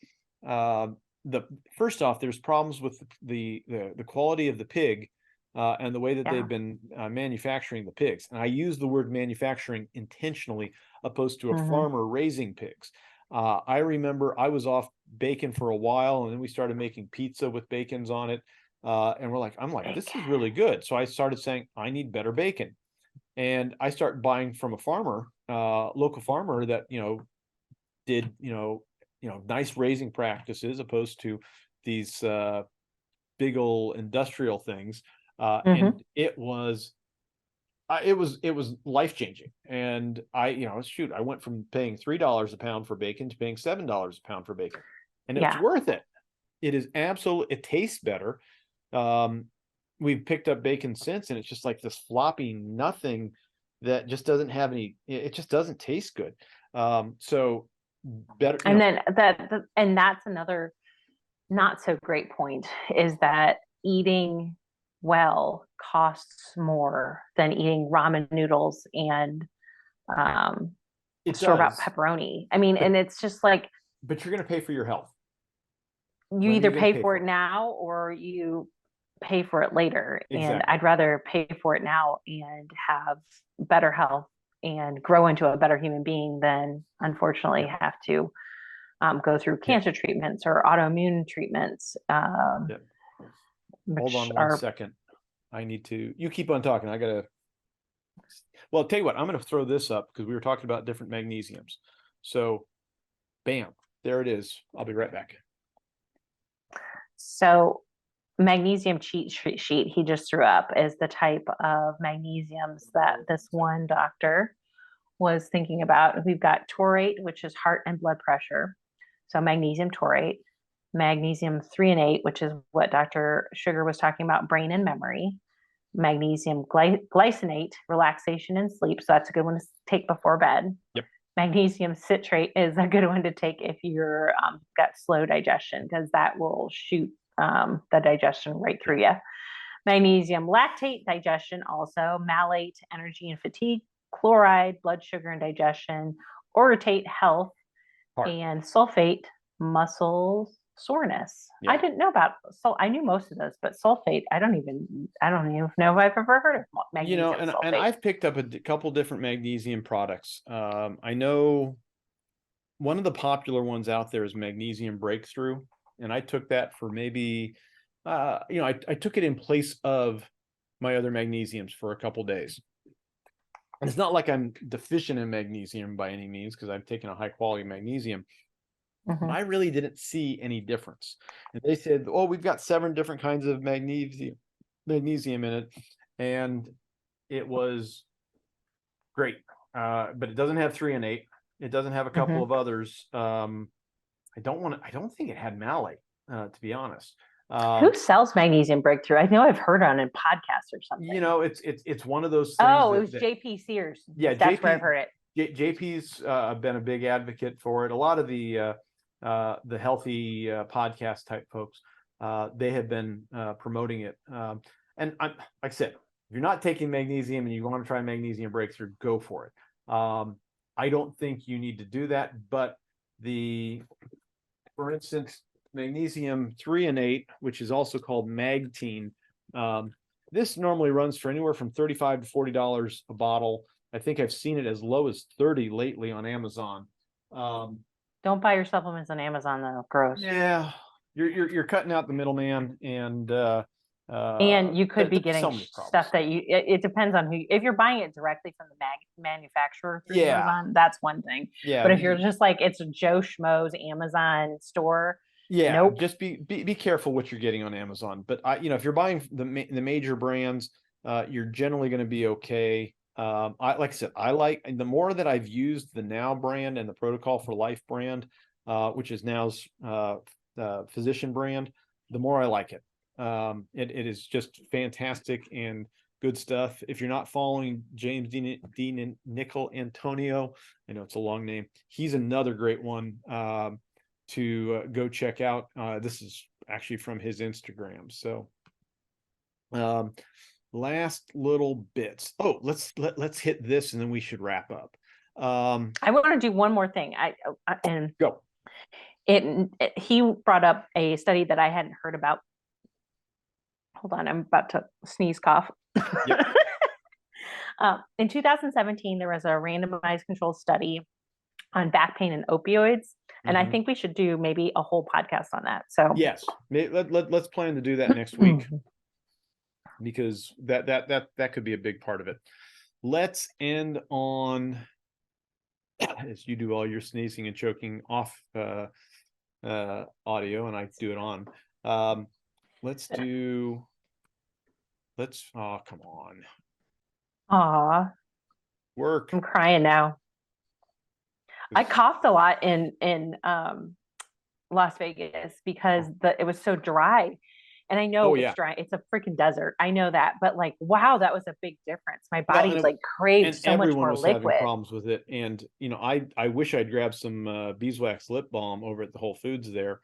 First off, there's problems with the quality of the pig and the way that they've been manufacturing the pigs. And I use the word manufacturing intentionally, opposed to a farmer raising pigs. I remember I was off bacon for a while, and then we started making pizza with bacons on it. And I'm like, this is really good. So I started saying, I need better bacon. And I started buying from a farmer, local farmer that, did, nice raising practices, opposed to these big old industrial things. And it was life-changing. And I went from paying $3 a pound for bacon to paying $7 a pound for bacon. And it's worth it. It is absolutely, it tastes better. We've picked up bacon since, and it's just like this floppy nothing that just doesn't have any, it just doesn't taste good. So better.
And then that's another not so great point, is that eating well costs more than eating ramen noodles and store-bought pepperoni. I mean, and it's just like,
but you're going to pay for your health.
You either pay for it now or you pay for it later. Exactly. And I'd rather pay for it now and have better health and grow into a better human being than unfortunately have to go through cancer treatments or autoimmune treatments.
Hold on one second. I need to, you keep on talking. Well, I'll tell you what, I'm going to throw this up because we were talking about different magnesiums. So bam, there it is. I'll be right back.
So magnesium cheat sheet he just threw up is the type of magnesiums that this one doctor was thinking about. We've got taurate, which is heart and blood pressure. So magnesium taurate, magnesium 3 and 8, which is what Dr. Schurger was talking about, brain and memory, magnesium glycinate, relaxation and sleep. So that's a good one to take before bed.
Yep.
Magnesium citrate is a good one to take if you're got slow digestion, because that will shoot the digestion right through you. Magnesium lactate, digestion also. Malate, energy and fatigue. Chloride, blood sugar and digestion. Orotate, health. Heart. And sulfate, muscle soreness. Yeah. I didn't know about, so I knew most of those, but sulfate, I don't even know if I've ever heard of magnesium.
And I've picked up a couple different magnesium products. I know one of the popular ones out there is Magnesium Breakthrough, and I took that for maybe, I took it in place of my other magnesiums for a couple days. And it's not like I'm deficient in magnesium by any means, because I've taken a high quality magnesium. I really didn't see any difference. And they said, oh, we've got 7 different kinds of magnesium in it. And it was great. But it doesn't have 3 and 8. It doesn't have a couple of others. I don't think it had malate, to be honest.
Who sells Magnesium Breakthrough? I know I've heard on a podcast or something.
It's one of those things.
Oh, it was JP Sears.
Yeah,
that's where I've heard it.
JP's been a big advocate for it. A lot of the healthy podcast type folks, they have been promoting it. And like I said, if you're not taking magnesium and you want to try Magnesium Breakthrough, go for it. I don't think you need to do that, but for instance, magnesium 3-8, which is also called Magtine, this normally runs for anywhere from $35 to $40 a bottle. I think I've seen it as low as 30 lately on Amazon.
Don't buy your supplements on Amazon though. Gross.
Yeah, you're cutting out the middleman, and
you could be getting stuff that it depends on who. If you're buying it directly from the manufacturer through Amazon, that's one thing.
Yeah,
but if you're just like it's a Joe Schmo's Amazon store,
nope. Just be careful what you're getting on Amazon. But if you're buying the major brands, you're generally going to be okay. Like I said, the more that I've used the Now brand and the Protocol for Life brand, which is Now's physician brand, the more I like it. It is just fantastic and good stuff. If you're not following James Dean Nickel Antonio, I know it's a long name. He's another great one to go check out. This is actually from his Instagram. So last little bits. Oh, let's hit this and then we should wrap up.
I want to do one more thing. And
go.
He brought up a study that I hadn't heard about. Hold on, I'm about to sneeze, cough. Yep. In 2017, there was a randomized controlled study on back pain and opioids. And I think we should do maybe a whole podcast on that. So
yes, let's plan to do that next week, because that could be a big part of it. Let's end on, as you do all your sneezing and choking off audio, and I do it on. Oh, come on.
Aw.
Work.
I'm crying now. I coughed a lot in Las Vegas because it was so dry. And I know it's dry. It's a freaking desert. I know that. But like, wow, that was a big difference. My body craved so much more liquid. Everyone was having
problems with it. And, I wish I'd grabbed some beeswax lip balm over at the Whole Foods there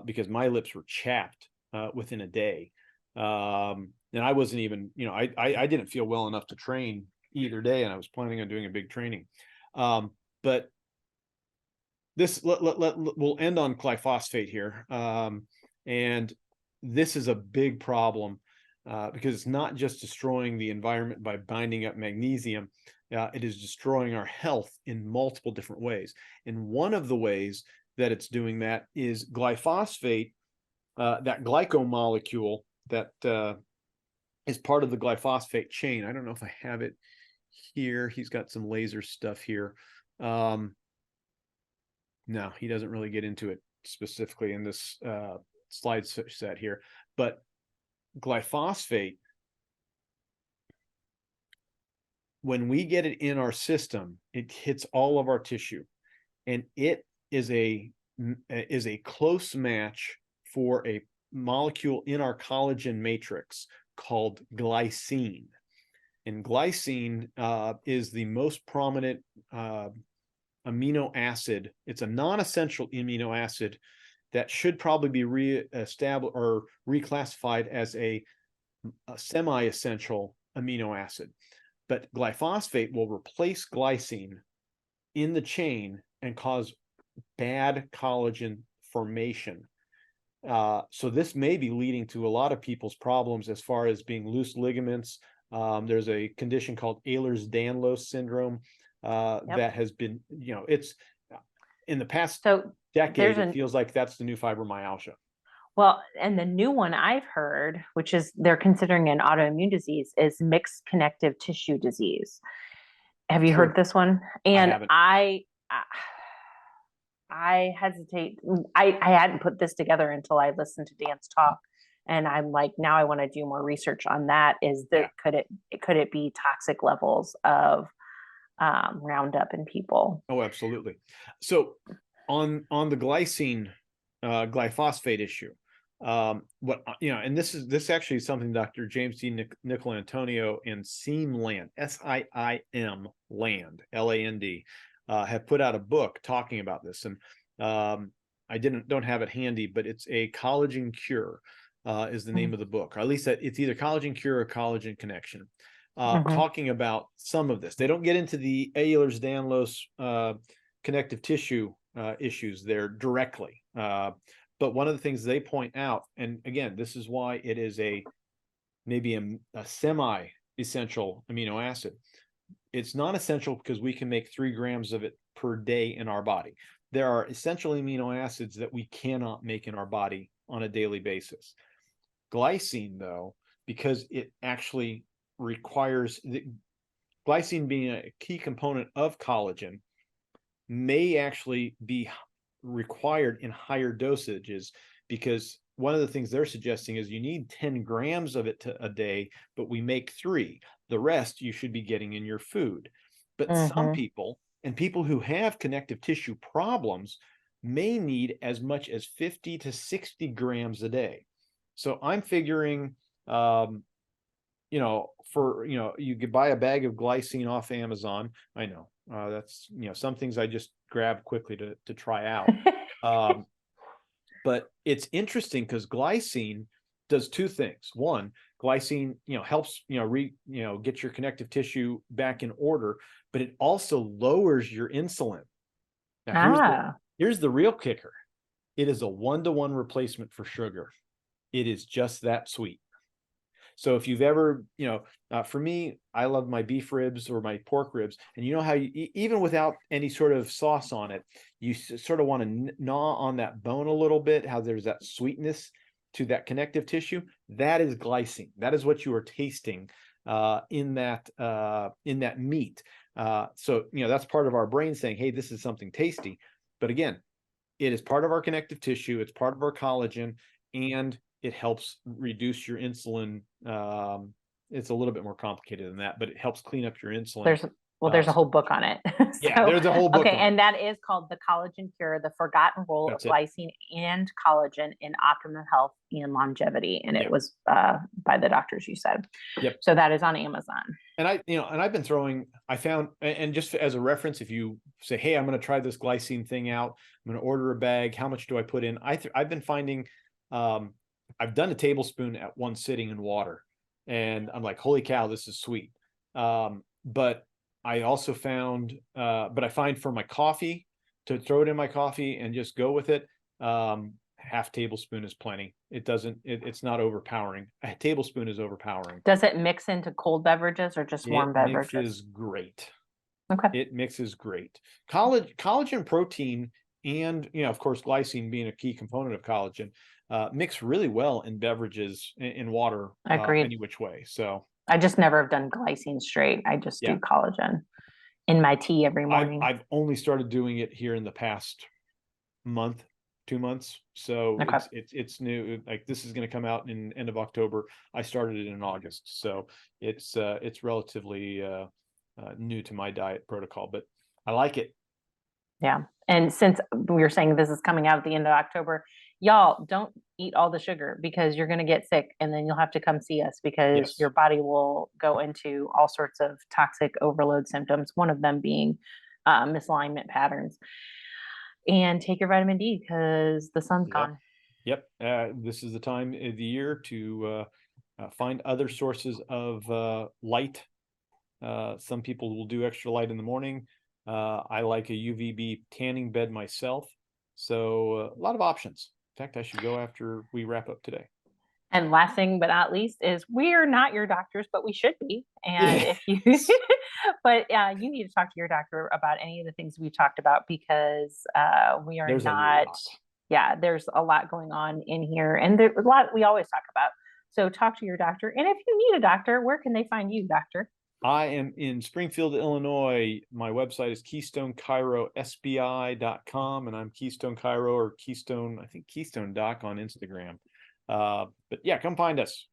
because my lips were chapped within a day. And I wasn't even, I didn't feel well enough to train either day. And I was planning on doing a big training. But this, we'll end on glyphosate here. And this is a big problem because it's not just destroying the environment by binding up magnesium. It is destroying our health in multiple different ways. And one of the ways that it's doing that is glyphosate, that glyco molecule that is part of the glyphosate chain. I don't know if I have it here. He's got some laser stuff here. No, he doesn't really get into it specifically in this slide set here, but glyphosate, when we get it in our system, it hits all of our tissue, and it is a close match for a molecule in our collagen matrix called glycine. And glycine is the most prominent amino acid. It's a non-essential amino acid that should probably be re-established or reclassified as a semi-essential amino acid. But glyphosate will replace glycine in the chain and cause bad collagen formation. So this may be leading to a lot of people's problems as far as being loose ligaments. There's a condition called Ehlers-Danlos syndrome that has been, it's in the past decade, it feels like that's the new fibromyalgia.
Well, and the new one I've heard, which is they're considering an autoimmune disease, is mixed connective tissue disease. Have you heard this one? And I hesitate. I hadn't put this together until I listened to Dan's talk. And I'm like, now I want to do more research on that. Could it be toxic levels of Roundup in people?
Oh, absolutely. So on the glyphosate issue, And this actually is something Dr. James D. Nicolantonio and Seam Land, SIIM Land, LAND, have put out a book talking about this. And I don't have it handy, but it's a collagen cure is the name of the book, or at least it's either collagen cure or collagen connection, talking about some of this. They don't get into the Ehlers-Danlos connective tissue issues there directly. But one of the things they point out, and again, this is why it is maybe a semi-essential amino acid. It's not essential because we can make 3 grams of it per day in our body. There are essential amino acids that we cannot make in our body on a daily basis. Glycine, though, because it actually requires, glycine being a key component of collagen, may actually be required in higher dosages, because one of the things they're suggesting is you need 10 grams of it a day, but we make 3. The rest you should be getting in your food. But some people, and people who have connective tissue problems, may need as much as 50 to 60 grams a day. So I'm figuring, you could buy a bag of glycine off Amazon. I know that's, some things I just grab quickly to try out. But it's interesting because glycine does 2 things. One, glycine, helps, get your connective tissue back in order, but it also lowers your insulin. Now, here's the real kicker. It is a 1-to-1 replacement for sugar. It is just that sweet. So if you've ever, for me, I love my beef ribs or my pork ribs, and you know how even without any sort of sauce on it, you sort of want to gnaw on that bone a little bit, how there's that sweetness to that connective tissue. That is glycine. That is what you are tasting in that meat. So, that's part of our brain saying, hey, this is something tasty. But again, it is part of our connective tissue. It's part of our collagen, and it helps reduce your insulin. It's a little bit more complicated than that, but it helps clean up your insulin.
There's a whole book on it.
There's a whole book.
Okay, and that is called The Collagen Cure: The Forgotten Role of Glycine and Collagen in Optimum Health and Longevity. And it was by the doctors you said.
Yep.
So that is on Amazon.
And I found, and just as a reference, if you say, hey, I'm going to try this glycine thing out, I'm going to order a bag. How much do I put in? I've been finding, I've done a tablespoon at one sitting in water, and I'm like, holy cow, this is sweet. But I also found, but I find for my coffee, to throw it in my coffee and just go with it, half tablespoon is plenty. It's not overpowering. A tablespoon is overpowering.
Does it mix into cold beverages or just warm beverages?
It mixes great.
Okay.
It mixes great. Collagen, protein, and, of course, glycine being a key component of collagen, mix really well in beverages, in water, any which way. So
I just never have done glycine straight. I just do collagen in my tea every morning.
I've only started doing it here in the past month, 2 months. So it's new. Like, this is going to come out in end of October. I started it in August. So it's relatively new to my diet protocol, but I like it.
Yeah. And since we were saying this is coming out at the end of October, y'all don't eat all the sugar, because you're going to get sick, and then you'll have to come see us, because your body will go into all sorts of toxic overload symptoms, one of them being misalignment patterns. And take your vitamin D, because the sun's gone.
Yep. This is the time of the year to find other sources of light. Some people will do extra light in the morning. I like a UVB tanning bed myself. So a lot of options. In fact, I should go after we wrap up today.
And last thing but not least is, we're not your doctors, but we should be. And if you, but you need to talk to your doctor about any of the things we've talked about, because we are there's a lot going on in here, and there's a lot we always talk about. So talk to your doctor. And if you need a doctor, where can they find you, doctor?
I am in Springfield, Illinois. My website is KeystoneChiroSBI.com, and I'm Keystone Chiro, or Keystone, I think Keystone Doc on Instagram. But yeah, come find us.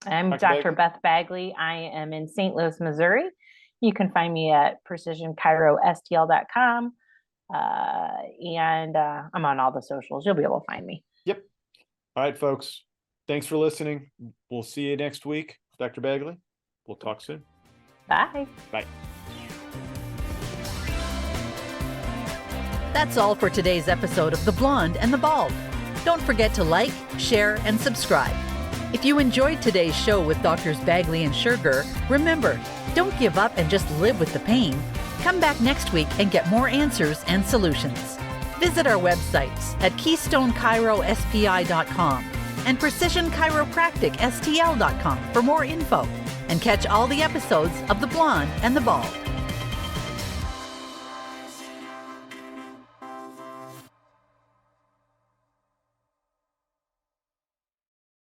I'm Dr. Beth Bagley. I am in St. Louis, Missouri. You can find me at PrecisionChiroSTL.com. And I'm on all the socials. You'll be able to find me.
Yep. All right, folks. Thanks for listening. We'll see you next week. Dr. Bagley, we'll talk soon.
Bye.
Bye.
That's all for today's episode of The Blonde and the Bald. Don't forget to like, share, and subscribe. If you enjoyed today's show with Drs. Bagley and Schurger, remember, don't give up and just live with the pain. Come back next week and get more answers and solutions. Visit our websites at KeystoneChiroSPI.com and PrecisionChiropracticSTL.com for more info, and catch all the episodes of The Blonde and the Bald.